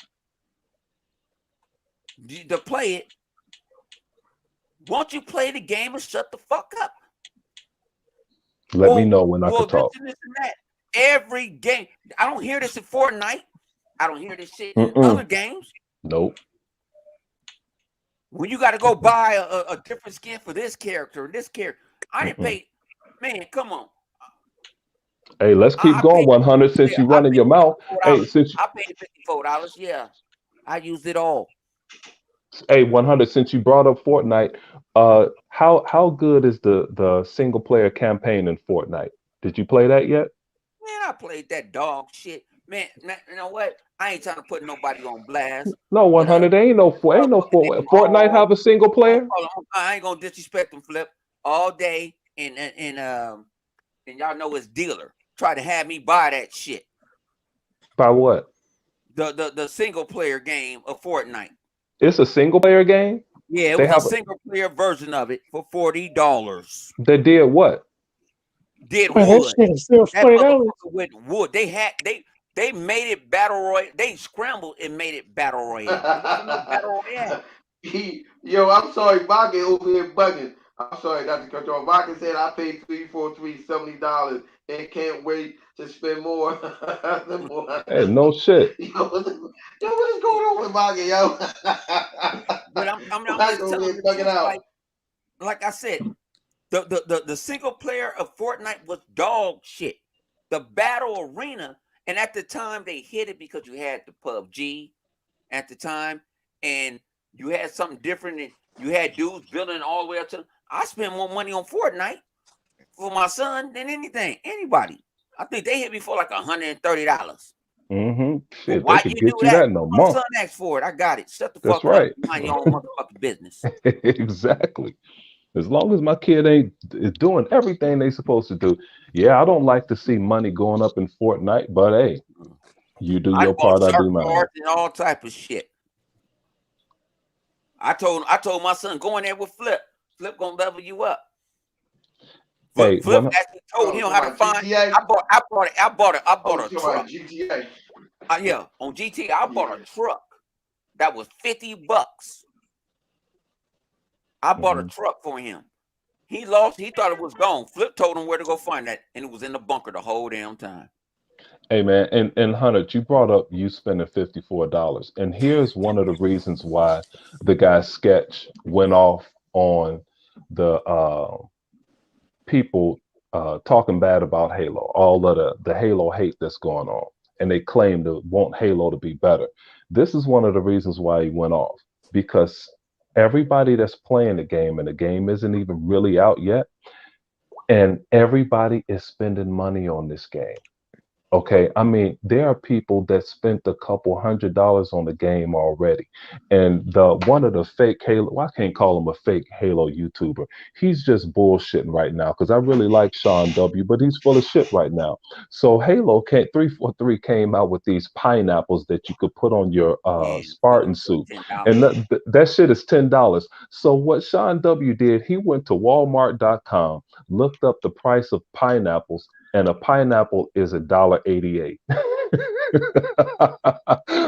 Speaker 3: to play it. Won't you play the game or shut the fuck up?
Speaker 6: Let me know when I can talk.
Speaker 3: This and that. Every game. I don't hear this in Fortnite. I don't hear this shit in other games.
Speaker 6: Nope.
Speaker 3: When you got to go buy a different skin for this character and this character, I didn't pay. Man, come on.
Speaker 6: Hey, let's keep going. 100 since you running your mouth. Hey,
Speaker 3: I paid $54. Yeah, I used it all.
Speaker 6: Hey, 100 since you brought up Fortnite, how good is the single player campaign in Fortnite? Did you play that yet?
Speaker 3: Man, I played that dog shit. Man, you know what? I ain't trying to put nobody on blast.
Speaker 6: No, 100 ain't no Fortnite have a single player.
Speaker 3: I ain't gonna disrespect them, Flip, all day, and y'all know it's dealer try to have me buy that shit.
Speaker 6: By what?
Speaker 3: The single player game of Fortnite.
Speaker 6: It's a single player game?
Speaker 3: Yeah, it was a single player version of it for $40.
Speaker 6: They did what?
Speaker 3: Did wood.
Speaker 8: That
Speaker 3: motherfucker with wood. They made it battle royale. They scrambled and made it battle royale. Battle royale.
Speaker 4: Yo, I'm sorry, Vodka over here bugging. I'm sorry, Dr. Control. Vodka said I paid $70 and can't wait to spend more.
Speaker 6: Hey, no shit.
Speaker 4: Yo, what is going on with Vodka, yo?
Speaker 3: But I'm just telling you, like I said, the single player of Fortnite was dog shit. The battle arena, and at the time they hit it because you had the PUBG at the time, and you had something different, and you had dudes building all the way up to. I spent more money on Fortnite for my son than anybody. I think they hit me for like $130.
Speaker 6: Mm-hmm. Shit,
Speaker 3: why
Speaker 6: they could
Speaker 3: you
Speaker 6: get
Speaker 3: do
Speaker 6: you
Speaker 3: that?
Speaker 6: that in a
Speaker 3: My
Speaker 6: month.
Speaker 3: son asked for it. I got it. Shut the
Speaker 6: That's
Speaker 3: fuck
Speaker 6: right.
Speaker 3: up. Mind your own motherfucking business.
Speaker 6: Exactly. As long as my kid is doing everything they supposed to do. Yeah, I don't like to see money going up in Fortnite, but hey, you do
Speaker 3: I
Speaker 6: your
Speaker 3: bought
Speaker 6: part, I
Speaker 3: shark
Speaker 6: do mine.
Speaker 3: cards and all type of shit. I told my son, go in there with Flip. Flip gonna level you up.
Speaker 6: Hey,
Speaker 3: Flip actually told him how to find.
Speaker 4: GTA?
Speaker 3: I bought
Speaker 4: Oh,
Speaker 3: a
Speaker 4: you talking
Speaker 3: truck.
Speaker 4: about GTA?
Speaker 3: Yeah, on GTA, I bought a truck that was $50. I bought a truck for him. He lost. He thought it was gone. Flip told him where to go find that, and it was in the bunker the whole damn time.
Speaker 6: Hey man, and Hunter, you brought up you spending $54, and here's one of the reasons why the guy's sketch went off on the people talking bad about Halo, all of the Halo hate that's going on, and they claim to want Halo to be better. This is one of the reasons why he went off, because everybody that's playing the game, and the game isn't even really out yet, and everybody is spending money on this game. Okay, I mean, there are people that spent a couple $100 on the game already. And the one of the fake Halo, well, I can't call him a fake Halo YouTuber. He's just bullshitting right now because I really like Sean W, but he's full of shit right now. So Halo 343 came out with these pineapples that you could put on your Spartan suit. And that shit is $10. So what Sean W did, he went to Walmart.com, looked up the price of pineapples, and a pineapple is $1.88.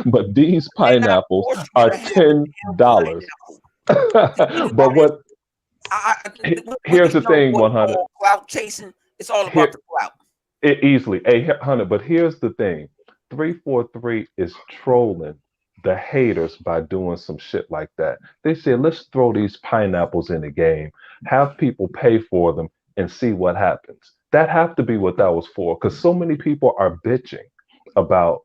Speaker 6: But these pineapples are $10. But what? Here's the thing, 100.
Speaker 3: Clout chasing. It's all about the clout.
Speaker 6: It easily, 800. But here's the thing: 343 is trolling the haters by doing some shit like that. They said, let's throw these pineapples in the game, have people pay for them, and see what happens. That have to be what that was for, because so many people are bitching about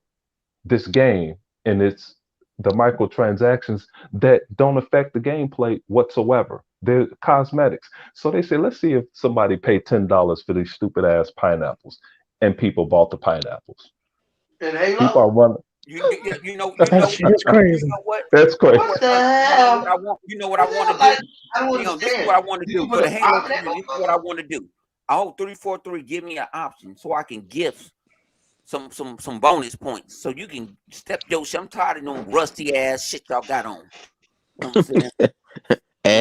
Speaker 6: this game and it's the microtransactions that don't affect the gameplay whatsoever. They're cosmetics. So they say, let's see if somebody paid $10 for these stupid ass pineapples, and people bought the pineapples.
Speaker 4: And Halo?
Speaker 6: People are running.
Speaker 8: That shit is crazy.
Speaker 3: You know what?
Speaker 6: That's crazy.
Speaker 4: What the hell?
Speaker 3: You know what I want to do?
Speaker 4: I don't understand.
Speaker 3: This is what I want to do for the Halo community. This is what I want to do. I hope 343 give me an option so I can gift some bonus points so you can step your shit. I'm tired of them rusty ass shit y'all got on. You know what I'm saying?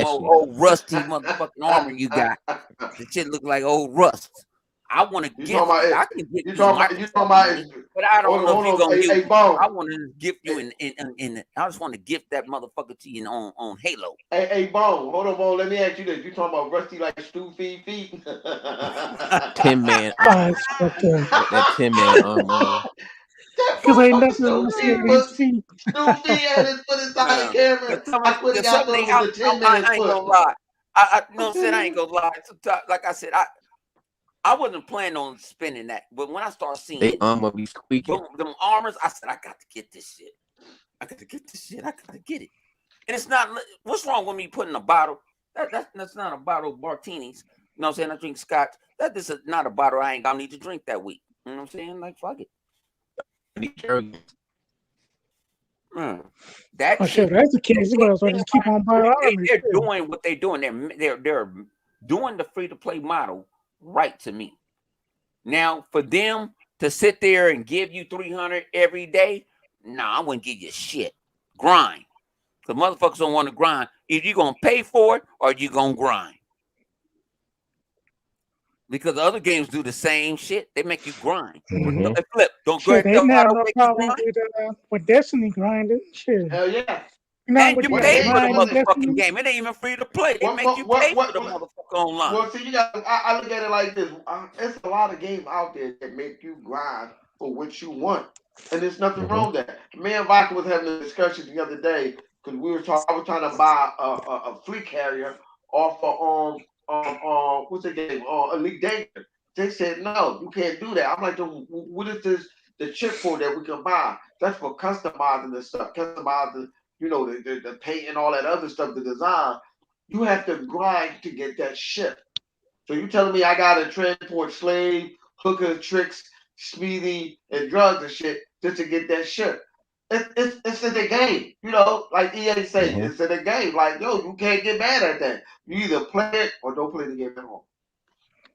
Speaker 3: Old rusty motherfucking armor you got. The shit look like old rust. I want to gift you. I can get you talking about, but I don't know if you're gonna use it. I want to gift you in I just want to gift that motherfucker to you on Halo.
Speaker 4: Hey, Bone, hold on, Bone. Let me ask you this: you talking about rusty like Stu feet?
Speaker 2: 10-man. That 10-man armor.
Speaker 8: Because ain't nothing to see his feet.
Speaker 4: Stu feet had his foot inside the camera. I put it out there with the 10-man
Speaker 3: I ain't gonna lie. I you know what I'm saying? I ain't gonna lie. Like I said, I wasn't planning on spending that, but when I start seeing
Speaker 2: they armor be squeaking.
Speaker 3: Them armors, I said, I got to get this shit. I got to get this shit. I got to get it. And it's not. What's wrong with me putting a bottle? That's not a bottle of martinis. You know what I'm saying? I drink scotch. That is not a bottle I ain't gonna need to drink that week. You know what I'm saying? Like fuck it. That
Speaker 8: shit. That's the case. You guys just keep on buying.
Speaker 3: They're doing what they're doing. They're doing the free to play model right to me. Now for them to sit there and give you 300 every day, nah, I wouldn't give you shit. Grind. Because motherfuckers don't want to grind. Either you're going to pay for it or you're going to grind. Because the other games do the same shit. They make you grind.
Speaker 8: Mm-hmm.
Speaker 3: They flip. Don't
Speaker 8: shit, they didn't have no problem with Destiny grinding. Shit.
Speaker 4: Hell yeah.
Speaker 3: And you pay for the motherfucking game. It ain't even free to play. They make you pay for the motherfucker online.
Speaker 4: Well, see, I look at it like this. There's a lot of games out there that make you grind for what you want. And there's nothing wrong with that. Me and Vodka was having a discussion the other day because I was trying to buy a fleet carrier off of what's the game? Elite Danger. They said no, you can't do that. I'm like, what is the chip for that we can buy? That's for customizing the stuff, customizing, the paint and all that other stuff, the design. You have to grind to get that ship. So you telling me I gotta transport slave, hookers, tricks, Smeedy, and drugs and shit just to get that ship. it's in the game. You know, like EA say,
Speaker 6: Mhm.
Speaker 4: it's in the game. Like, yo, you can't get mad at that. You either play it or don't play the game at all.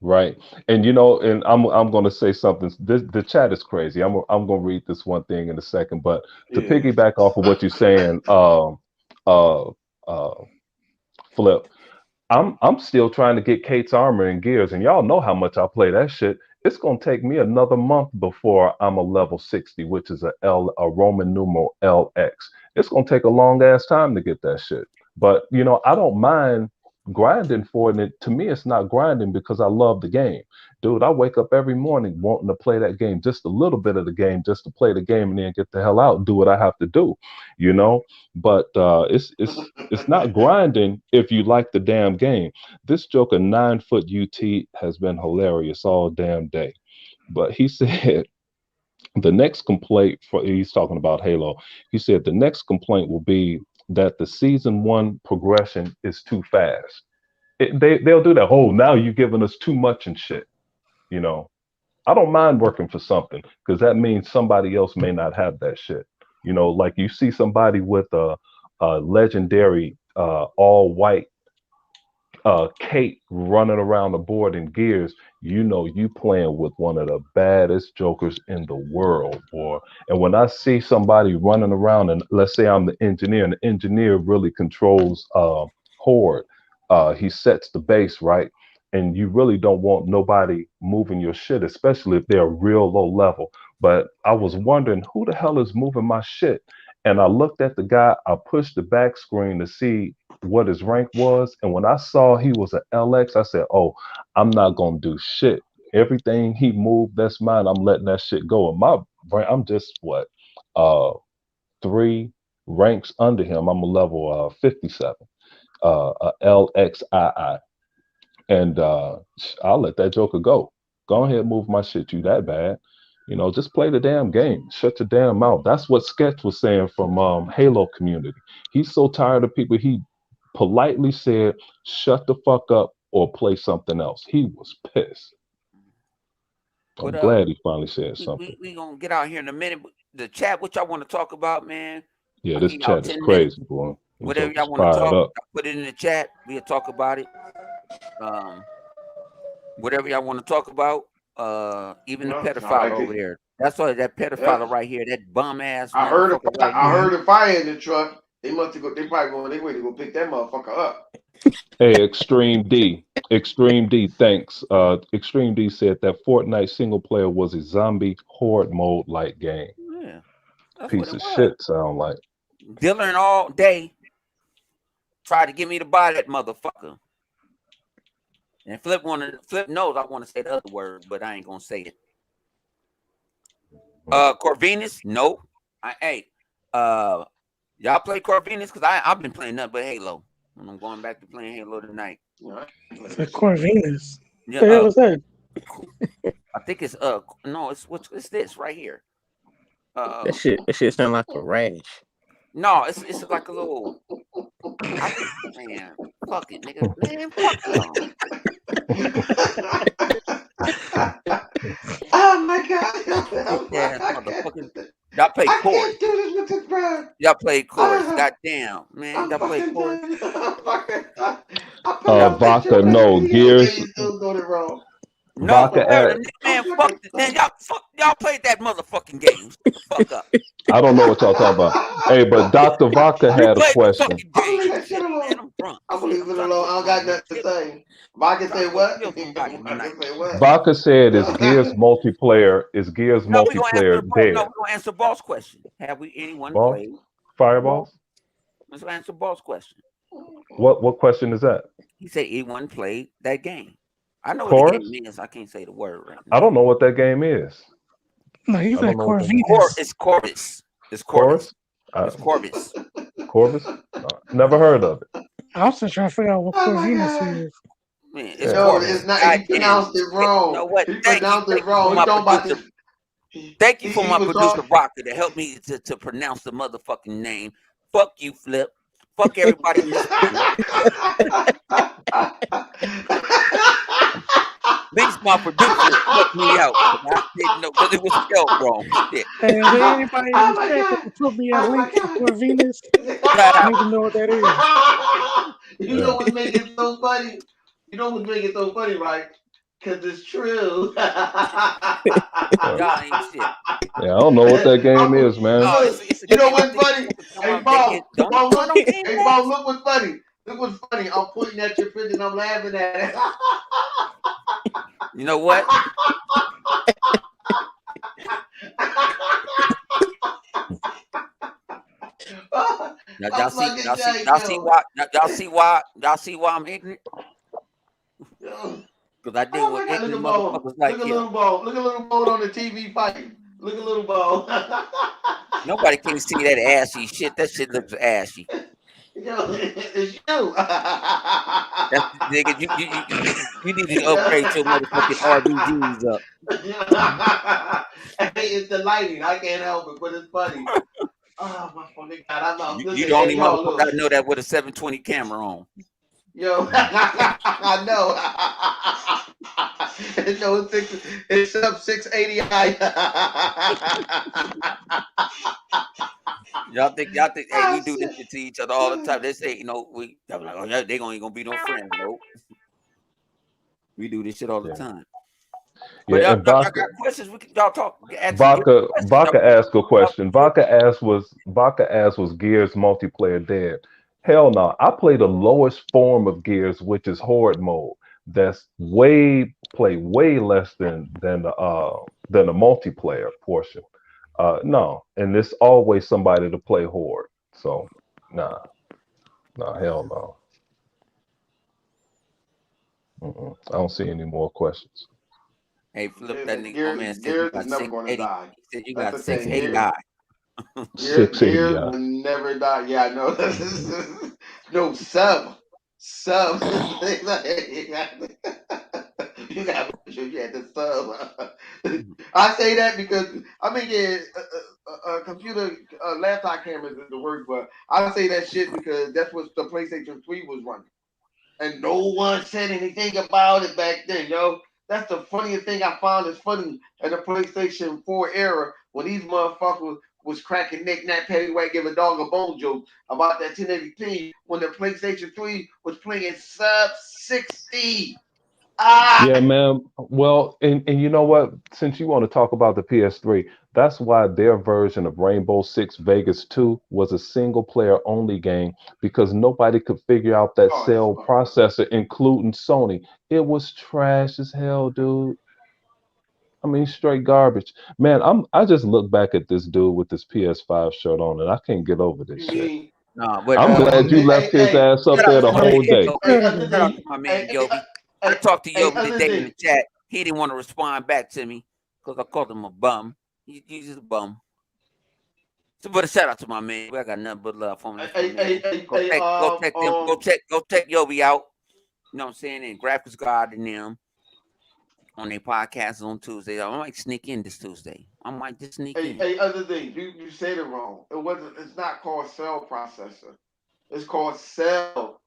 Speaker 6: Right. And and I'm going to say something. The chat is crazy. I'm going to read this one thing in a second, but to
Speaker 4: Yeah.
Speaker 6: piggyback off of what you're saying, uh, Flip, I'm still trying to get Kate's armor and gears, and y'all know how much I play that shit. It's gonna take me another month before I'm a level 60, which is a Roman numeral LX. It's gonna take a long ass time to get that shit. But I don't mind grinding for it. And to me, it's not grinding because I love the game. Dude, I wake up every morning wanting to play that game, just a little bit of the game, just to play the game and then get the hell out and do what I have to do, you know? But it's not grinding if you like the damn game. This Joker 9-foot UT has been hilarious all damn day. But he said the next complaint he's talking about Halo. He said the next complaint will be that the season 1 progression is too fast. They'll do that. Oh, now you're giving us too much and shit. You know, I don't mind working for something because that means somebody else may not have that shit. Like you see somebody with a legendary all white Kate running around the board in gears, you playing with one of the baddest jokers in the world, boy. And when I see somebody running around, and let's say I'm the engineer, and the engineer really controls Horde, he sets the base, right? And you really don't want nobody moving your shit, especially if they're real low level. But I was wondering who the hell is moving my shit. And I looked at the guy, I pushed the back screen to see what his rank was. And when I saw he was an LX, I said, oh, I'm not going to do shit. Everything he moved, that's mine. I'm letting that shit go. And my rank, I'm just what? 3 ranks under him. I'm a level 57, a LXII. And I'll let that joker go. Go ahead and move my shit. You that bad. Just play the damn game. Shut your damn mouth. That's what Sketch was saying from Halo community. He's so tired of people. He politely said, shut the fuck up or play something else. He was pissed. I'm
Speaker 3: But
Speaker 6: glad he finally said something.
Speaker 3: we gonna get out here in a minute. The chat, what y'all want to talk about, man?
Speaker 6: Yeah,
Speaker 3: I'll
Speaker 6: this
Speaker 3: give y'all
Speaker 6: chat is
Speaker 3: 10 minutes.
Speaker 6: crazy, boy.
Speaker 3: Whatever y'all
Speaker 6: Joker's
Speaker 3: want to
Speaker 6: fired
Speaker 3: talk,
Speaker 6: up.
Speaker 3: put it in the chat. We'll talk about it. Whatever y'all want to talk about. Even the pedophile over there. That's why that pedophile right here, that bum ass motherfucker right
Speaker 4: I
Speaker 3: here.
Speaker 4: heard a fire in the truck. They must have they probably going their way to go pick that motherfucker up.
Speaker 6: Hey, Extreme D, thanks. Extreme D said that Fortnite single player was a zombie horde mode like game.
Speaker 3: Yeah, that's
Speaker 6: Piece of shit sound like.
Speaker 3: Dylan all day tried to get me to buy that motherfucker. And Flip knows I want to say the other word, but I ain't gonna say it. Corvinus, no. Y'all play Corvinus? Because I've been playing nothing but Halo. And I'm going back to playing Halo tonight.
Speaker 8: The Corvinus.
Speaker 3: Yeah,
Speaker 8: What the hell is that?
Speaker 3: I think it's no, it's this right here.
Speaker 2: That shit sound like a rash.
Speaker 3: No, it's like a little. Man, fuck it, nigga. Man, fuck y'all.
Speaker 4: Oh my god!
Speaker 3: Y'all play chorus.
Speaker 4: I can't do this with this, bro.
Speaker 3: Y'all play chorus. Goddamn, man. Y'all play chorus.
Speaker 6: Vodka, no. Gears.
Speaker 3: No,
Speaker 6: Vodka
Speaker 3: man, fuck it. Man, y'all played that motherfucking game. Shut the fuck up.
Speaker 6: I don't know what y'all talking about. Hey, but Dr. Vodka had a question.
Speaker 3: I'm drunk.
Speaker 4: I'm gonna leave it alone. I don't got nothing to say. Vodka say what?
Speaker 6: Vodka said, "Is Gears multiplayer? Is Gears multiplayer dead?"
Speaker 3: No, we're gonna answer Boss question. Have we anyone
Speaker 6: Boss?
Speaker 3: played
Speaker 6: Fireballs?
Speaker 3: Let's answer Boss question.
Speaker 6: What question is that?
Speaker 3: He said anyone played that game. I know
Speaker 6: Chorus?
Speaker 3: what the game is. I can't say the word right now.
Speaker 6: I don't know what that game is.
Speaker 8: No, he's like Corvinus.
Speaker 3: It's Corvus. It's Corvus. It's Corvus.
Speaker 6: Corvus? Never heard of it.
Speaker 8: I'm still trying to figure out what Corvinus is.
Speaker 3: Man,
Speaker 4: it's not. He pronounced it wrong.
Speaker 3: You know what?
Speaker 4: He pronounced it wrong.
Speaker 3: Thank you for my producer Rocker to help me to pronounce the motherfucking name. Fuck you, Flip. Fuck everybody in this room. Makes my producer put me out. I didn't know because it was spelled wrong. Shit.
Speaker 8: Hey, is there anybody in
Speaker 4: Oh
Speaker 8: this
Speaker 4: my
Speaker 8: chat that
Speaker 4: god!
Speaker 8: can put me a
Speaker 4: Oh
Speaker 8: link
Speaker 4: my
Speaker 8: to Poor Venus?
Speaker 3: Shout
Speaker 8: I
Speaker 3: out.
Speaker 8: need to know what that is.
Speaker 4: You know what make it so funny? You know what make it so funny, right? Because it's true.
Speaker 3: Y'all ain't shit.
Speaker 6: Yeah, I don't know what that game is, man.
Speaker 3: No,
Speaker 4: Look,
Speaker 3: it's a
Speaker 4: you know
Speaker 3: game. I
Speaker 4: what's
Speaker 3: think
Speaker 4: funny? Hey,
Speaker 3: they
Speaker 4: Bob,
Speaker 3: don't
Speaker 4: Bob,
Speaker 3: start
Speaker 4: look,
Speaker 3: on Game
Speaker 4: hey,
Speaker 3: Pass.
Speaker 4: Bob, look what's funny. Look what's funny. I'm pointing at your picture and I'm laughing at it.
Speaker 3: You know what? Y'all see why I'm ignorant? Because I deal
Speaker 4: Oh
Speaker 3: with
Speaker 4: my God, look
Speaker 3: ignorant
Speaker 4: at Bo.
Speaker 3: motherfuckers
Speaker 4: Look
Speaker 3: like
Speaker 4: at
Speaker 3: you.
Speaker 4: little Bo. Look at little Bo on the TV fighting. Look at little Bo.
Speaker 3: Nobody can see that ashy shit. That shit looks ashy.
Speaker 4: Yo, it's you.
Speaker 3: That's nigga. You need to upgrade your motherfucking RBGs up.
Speaker 4: Hey, it's the lighting. I can't help it, but it's funny. Oh my fucking God! I love.
Speaker 3: You
Speaker 4: Listen,
Speaker 3: the only
Speaker 4: hey, yo,
Speaker 3: motherfucker
Speaker 4: look.
Speaker 3: I know that with a 720 camera on.
Speaker 4: Yo, I know. No, it's up 680i.
Speaker 3: Y'all think, hey,
Speaker 4: Oh,
Speaker 3: we do this
Speaker 4: shit.
Speaker 3: shit to each other all the time. They say, I'm like, oh yeah, they ain't gonna be no friends. Nope. We do this shit all the time.
Speaker 6: Yeah,
Speaker 3: But y'all
Speaker 6: and
Speaker 3: got questions? Y'all talk.
Speaker 6: Vaca asked a question. Vaca asked was Gears multiplayer dead? Hell no. I play the lowest form of Gears, which is Horde mode. That's way less than the multiplayer portion. No, and there's always somebody to play Horde. So nah, hell no. I don't see any more questions.
Speaker 3: Hey, flip that nigga. My man said you
Speaker 4: Gears
Speaker 3: got
Speaker 4: is never going to
Speaker 3: 680.
Speaker 4: die.
Speaker 3: He said you
Speaker 4: That's
Speaker 3: got
Speaker 4: the thing.
Speaker 3: 680i.
Speaker 4: Gears
Speaker 6: 680.
Speaker 4: will never die. Yeah, I know. No, sub. You got to make sure you had the sub. I say that because I mean, yeah, computer, laptop cameras is the word, but I say that shit because that's what the PlayStation 3 was running. And no one said anything about it back then, yo. That's the funniest thing I found is funny in the PlayStation 4 era when these motherfuckers was cracking knick-knack, paddywhack, give a dog a bone joke about that 1080p when the PlayStation 3 was playing sub 60.
Speaker 6: Yeah, man. Well, and you know what? Since you want to talk about the PS3, that's why their version of Rainbow Six Vegas 2 was a single player only game because nobody could figure out that cell processor, including Sony. It was trash as hell, dude. I mean, straight garbage. Man, I just look back at this dude with this PS5 shirt on and I can't get over this shit.
Speaker 3: Nah, but
Speaker 6: I'm glad you left his ass up there the whole day.
Speaker 3: Shout out to my man Yobi. I talked to Yobi today in the chat. He didn't want to respond back to me because I called him a bum. He's just a bum. So, but a shout out to my man. I got nothing but love for him. Go check Yobi out. You know what I'm saying? And Graphics God and them on their podcast on Tuesday. I might sneak in this Tuesday. I might just sneak in.
Speaker 4: Hey, other thing, you said it wrong. It's not called cell processor. It's called cell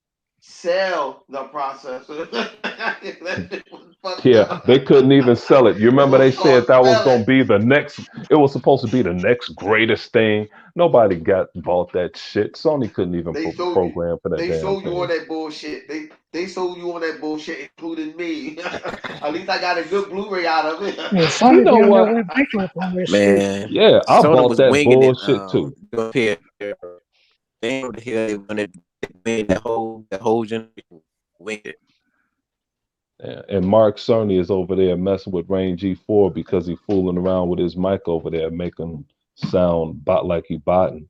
Speaker 4: the processor.
Speaker 6: Yeah, they couldn't even sell it. You remember they said that was going to be the next, it was supposed to be the next greatest thing. Nobody bought that shit. Sony couldn't even program for that damn thing.
Speaker 4: They sold you on that bullshit. They sold you on that bullshit, including me. At least I got a good Blu-ray out of it.
Speaker 8: Yeah, Sony damn near went bankrupt on that
Speaker 2: Man,
Speaker 8: shit.
Speaker 6: Yeah, I
Speaker 2: Sony
Speaker 6: bought
Speaker 2: was
Speaker 6: that
Speaker 2: winging
Speaker 6: bullshit too.
Speaker 2: They over here when they win that whole generation winged it.
Speaker 6: Yeah, and Mark Cerny is over there messing with Rain G4 because he's fooling around with his mic over there, making sound like he botting.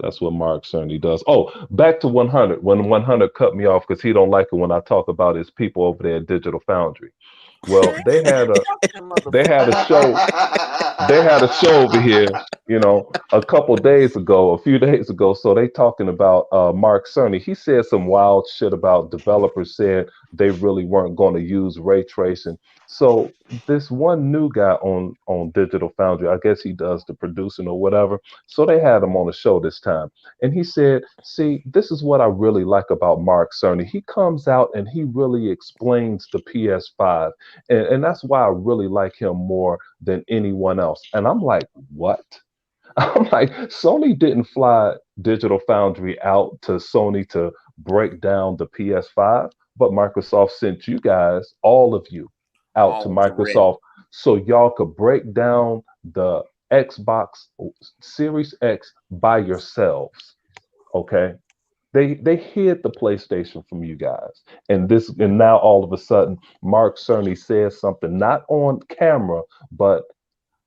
Speaker 6: That's what Mark Cerny does. Oh, back to 100. When 100 cut me off because he don't like it when I talk about his people over there at Digital Foundry. Well, they had a show. They had a show over here, a few days ago. So they talking about Mark Cerny. He said some wild shit about developers said they really weren't going to use ray tracing. So this one new guy on Digital Foundry, I guess he does the producing or whatever. So they had him on the show this time, and he said, "See, this is what I really like about Mark Cerny. He comes out and he really explains the PS5, and that's why I really like him more than anyone else." And I'm like, what? I'm like, Sony didn't fly Digital Foundry out to Sony to break down the PS5, but Microsoft sent you guys, all of you, out to Microsoft so y'all could break down the Xbox Series X by yourselves. Okay? They hid the PlayStation from you guys. And now all of a sudden, Mark Cerny says something not on camera, but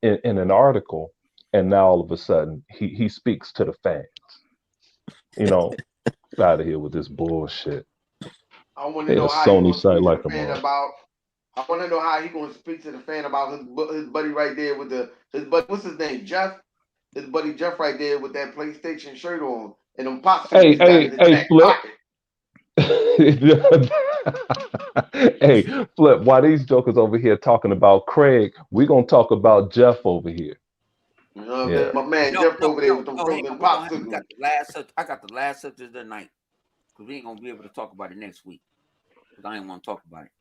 Speaker 6: in an article, and now all of a sudden he speaks to the fans. Out of here with this bullshit.
Speaker 4: I want to know how
Speaker 6: Sony site like a
Speaker 4: fan about. I want to know how he gonna speak to the fan about his buddy right there with his buddy. What's his name? Jeff. His buddy Jeff right there with that PlayStation shirt on and them popsicles
Speaker 6: Hey, Flip. Hey, Flip. While these jokers over here talking about Craig, we gonna talk about Jeff over here.
Speaker 4: My man Jeff over there with them frozen popsicles.
Speaker 3: I got the last subject of the night because we ain't gonna be able to talk about it next week because I ain't want to talk about it.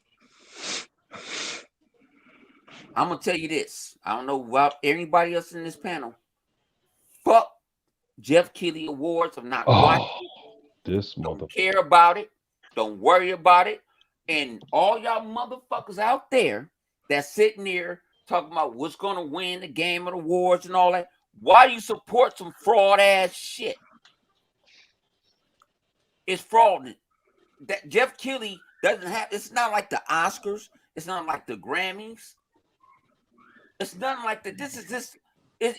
Speaker 3: I'm gonna tell you this. I don't know about anybody else in this panel. Fuck Jeff Keighley Awards. I'm not watching.
Speaker 6: This
Speaker 3: don't care about it. Don't worry about it. And all y'all motherfuckers out there that's sitting there talking about what's gonna win the Game of the Awards and all that. Why do you support some fraud ass shit? It's fraudulent. That Jeff Keighley doesn't have. It's not like the Oscars. It's not like the Grammys. It's nothing like that. This is this. It's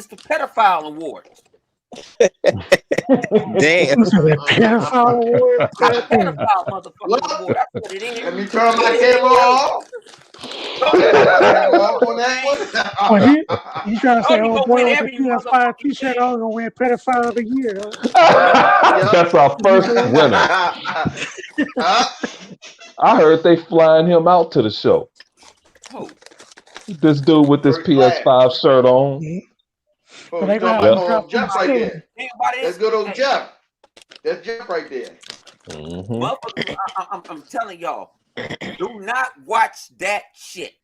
Speaker 3: the pedophile awards.
Speaker 2: Damn.
Speaker 8: Pedophile award.
Speaker 3: Pedophile motherfucking award. That's what it is.
Speaker 4: Let me turn my camera off.
Speaker 8: You trying to say, oh boy, with the PS5 t-shirt on, gonna win pedophile of the year?
Speaker 6: That's our first winner. I heard they flying him out to the show.
Speaker 3: Oh.
Speaker 6: This dude with this PS5 shirt on.
Speaker 4: Jeff right there. That's good old Jeff. That's Jeff right there.
Speaker 3: I'm telling y'all, do not watch that shit.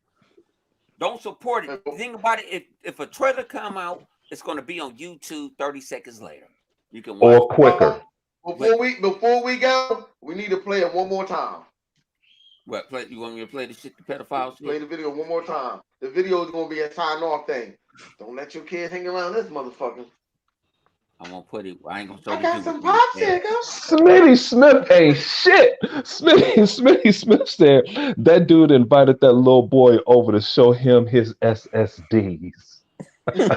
Speaker 3: Don't support it. The thing about it, if a trailer come out, it's going to be on YouTube 30 seconds later. You can watch
Speaker 6: or quicker.
Speaker 4: Before we go, we need to play it one more time.
Speaker 3: What? You want me to play the shit, the pedophiles?
Speaker 4: Play the video one more time. The video is going to be a sign-off thing. Don't let your kids hang around this motherfucker.
Speaker 3: I'm going to put it. I ain't going to show
Speaker 4: I got some popsicles.
Speaker 6: Smitty Smith ain't shit. Smitty Smith said that dude invited that little boy over to show him his SSDs.
Speaker 4: Okay,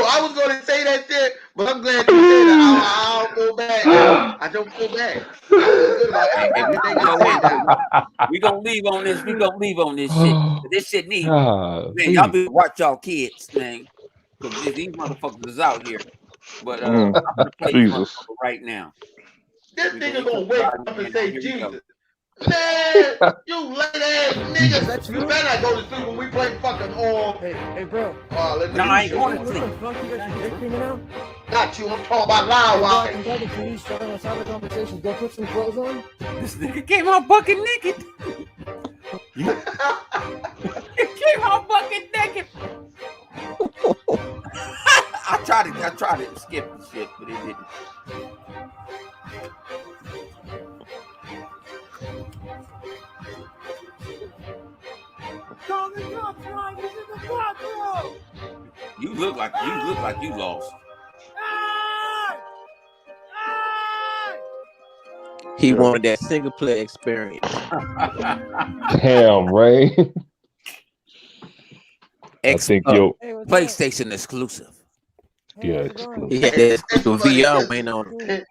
Speaker 4: I was going to say that shit, but I'm glad you said that. I don't feel bad. I don't feel bad.
Speaker 3: We gonna leave on this. We gonna leave on this shit. This shit needs. Man, y'all be watch y'all kids, man. Because these motherfuckers is out here. But I'm gonna play this motherfucker right now.
Speaker 4: This nigga gonna wake up and say Jesus. Man, you late ass niggas. You better not go to sleep when we play fucking all.
Speaker 1: Hey, bro.
Speaker 3: No, I ain't going to sleep.
Speaker 4: Not you. I'm talking about loud wine.
Speaker 1: Please try to have a conversation. Go put some clothes on.
Speaker 3: This nigga came out bucket naked. He came out bucket naked. I tried to skip the shit, but it didn't. You look like you lost.
Speaker 2: He wanted that single player experience.
Speaker 6: Damn, Ray. I think
Speaker 3: PlayStation exclusive.
Speaker 6: Yeah, exclusive.
Speaker 2: He had that exclusive VR waiting on him.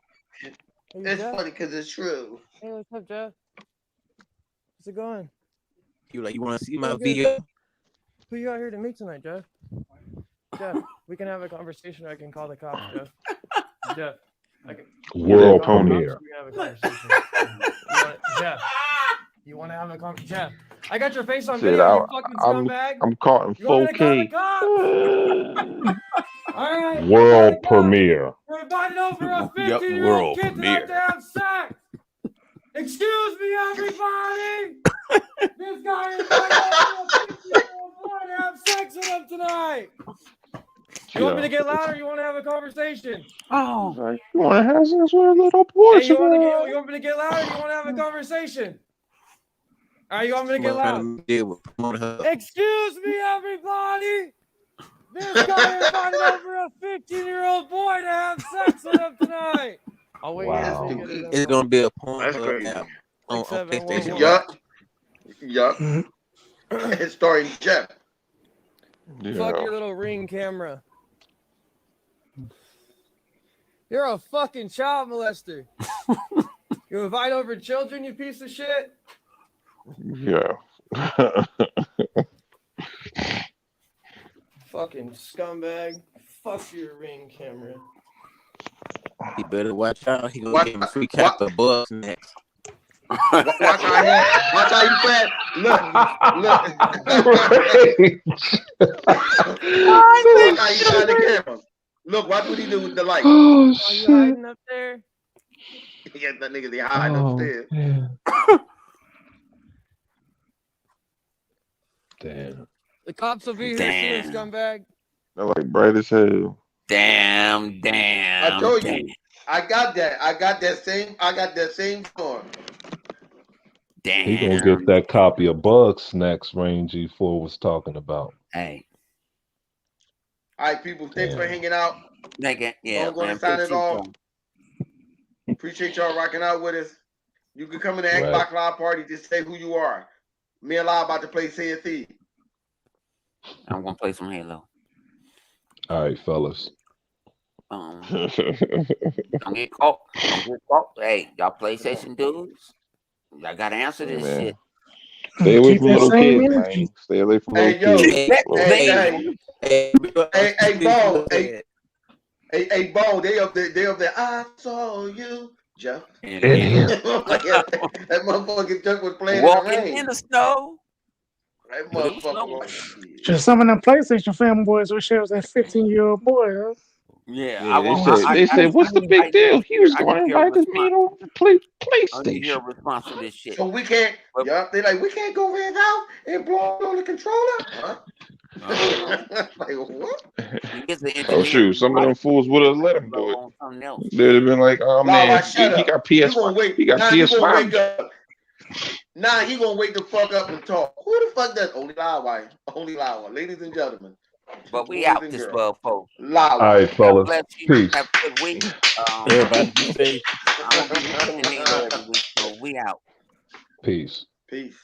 Speaker 1: Hey,
Speaker 4: It's
Speaker 1: Jeff.
Speaker 4: funny because it's true.
Speaker 1: Hey, what's up, Jeff? How's it going?
Speaker 2: You like, you want to see my
Speaker 1: Good.
Speaker 2: video?
Speaker 1: Who you out here to meet tonight, Jeff? Jeff, we can have a conversation. Or I can call the cops, Jeff. Jeff, I can.
Speaker 6: World
Speaker 1: Call the cops,
Speaker 6: premiere.
Speaker 1: we can have a conversation. Jeff, you want to have a conversation? Jeff, I got your face on
Speaker 7: Shit,
Speaker 1: video. You fucking scumbag.
Speaker 7: I'm caught in
Speaker 1: You want me to call the
Speaker 7: 4K.
Speaker 1: cops? All right.
Speaker 6: World premiere.
Speaker 1: We're invited over a
Speaker 3: Yep,
Speaker 1: 15-year-old
Speaker 3: world
Speaker 1: kid tonight
Speaker 3: premiere.
Speaker 1: to have sex. Excuse me, everybody. This guy invited over a 15-year-old boy to have sex with him tonight. You want me to get louder? Or you want to have a conversation?
Speaker 3: Oh,
Speaker 7: Like, you want to have sex with a little boy?
Speaker 1: Hey, you want me to get louder? Or you want to have a conversation? All right, you want me to get loud? Excuse me, everybody. This guy invited over a 15-year-old boy to have sex with him tonight. I'll wait here until you get it.
Speaker 2: It's gonna be a porn
Speaker 4: That's crazy.
Speaker 2: app on PlayStation.
Speaker 4: Yup. It's starring Jeff.
Speaker 7: Yeah.
Speaker 1: Fuck your little Ring camera. You're a fucking child molester. You invite over children, you piece of shit.
Speaker 7: Yeah.
Speaker 1: Fucking scumbag. Fuck your Ring camera.
Speaker 2: He better watch out. He gonna give him a free cap of bucks next.
Speaker 4: Watch how you play. Look. Look how you shine the camera. Look, watch what he do with the light.
Speaker 6: Oh,
Speaker 1: Are you hiding up there?
Speaker 4: Yeah, that nigga they hiding upstairs.
Speaker 6: Man. Damn.
Speaker 1: The cops will be here soon, scumbag.
Speaker 7: They're like bright as hell.
Speaker 3: damn.
Speaker 4: I told you. I got that same storm.
Speaker 3: Damn.
Speaker 6: He gonna get that copy of Bug Snacks Rain G4 was talking about.
Speaker 3: Hey,
Speaker 4: All right, people, thanks for hanging out.
Speaker 3: nigga, yeah,
Speaker 4: I'm going
Speaker 3: man.
Speaker 4: to sign it
Speaker 3: appreciate
Speaker 4: off.
Speaker 3: y'all.
Speaker 4: Appreciate y'all rocking out with us. You can come in the
Speaker 6: Right.
Speaker 4: Xbox Live party. Just say who you are. Me and Live about to play Say It Thee.
Speaker 3: I'm gonna play some Halo.
Speaker 6: All right, fellas.
Speaker 3: Don't get caught. Don't get caught. Hey, y'all PlayStation dudes, y'all gotta answer this
Speaker 7: Man.
Speaker 3: shit.
Speaker 7: Stay away
Speaker 8: Keep
Speaker 7: from
Speaker 8: that
Speaker 7: little
Speaker 8: same
Speaker 7: kids,
Speaker 8: energy.
Speaker 7: man. Stay away from
Speaker 4: Hey,
Speaker 7: little
Speaker 4: yo.
Speaker 7: kids.
Speaker 4: Bo. Hey, Bo, they up there. I saw you, Jeff. That motherfucking Jeff was playing
Speaker 3: Walking
Speaker 4: in the rain.
Speaker 3: in the snow.
Speaker 4: That
Speaker 3: But it was
Speaker 4: motherfucker
Speaker 3: no-
Speaker 4: was like, shit.
Speaker 8: Just some of them PlayStation fanboys wish it was that 15-year-old boy, huh?
Speaker 3: Yeah,
Speaker 7: Yeah, they said, what's the big deal? He was going to invite this man over to play
Speaker 3: I need your
Speaker 7: PlayStation.
Speaker 3: response to this shit.
Speaker 4: So we can't, they like, we can't go in out and blow on the controller? Huh? Like, what?
Speaker 7: Oh, shoot. Some of them fools would have let him do it. They'd have been like, oh,
Speaker 4: Lala,
Speaker 7: man,
Speaker 4: shut
Speaker 7: he
Speaker 4: up.
Speaker 7: got
Speaker 4: You gonna
Speaker 7: PS5.
Speaker 4: wait.
Speaker 7: He got
Speaker 4: Now you gonna wake
Speaker 7: PS5.
Speaker 4: up. Now he gonna wake the fuck up and talk. Who the fuck does only Lawa? Only Lawa, ladies and gentlemen.
Speaker 3: But we out this well, folks.
Speaker 4: Lawa.
Speaker 6: All right, fellas. Peace.
Speaker 3: Have a good week.
Speaker 2: Everybody be safe.
Speaker 3: I'm gonna be playing Halo every week, so we out.
Speaker 6: Peace.
Speaker 4: Peace.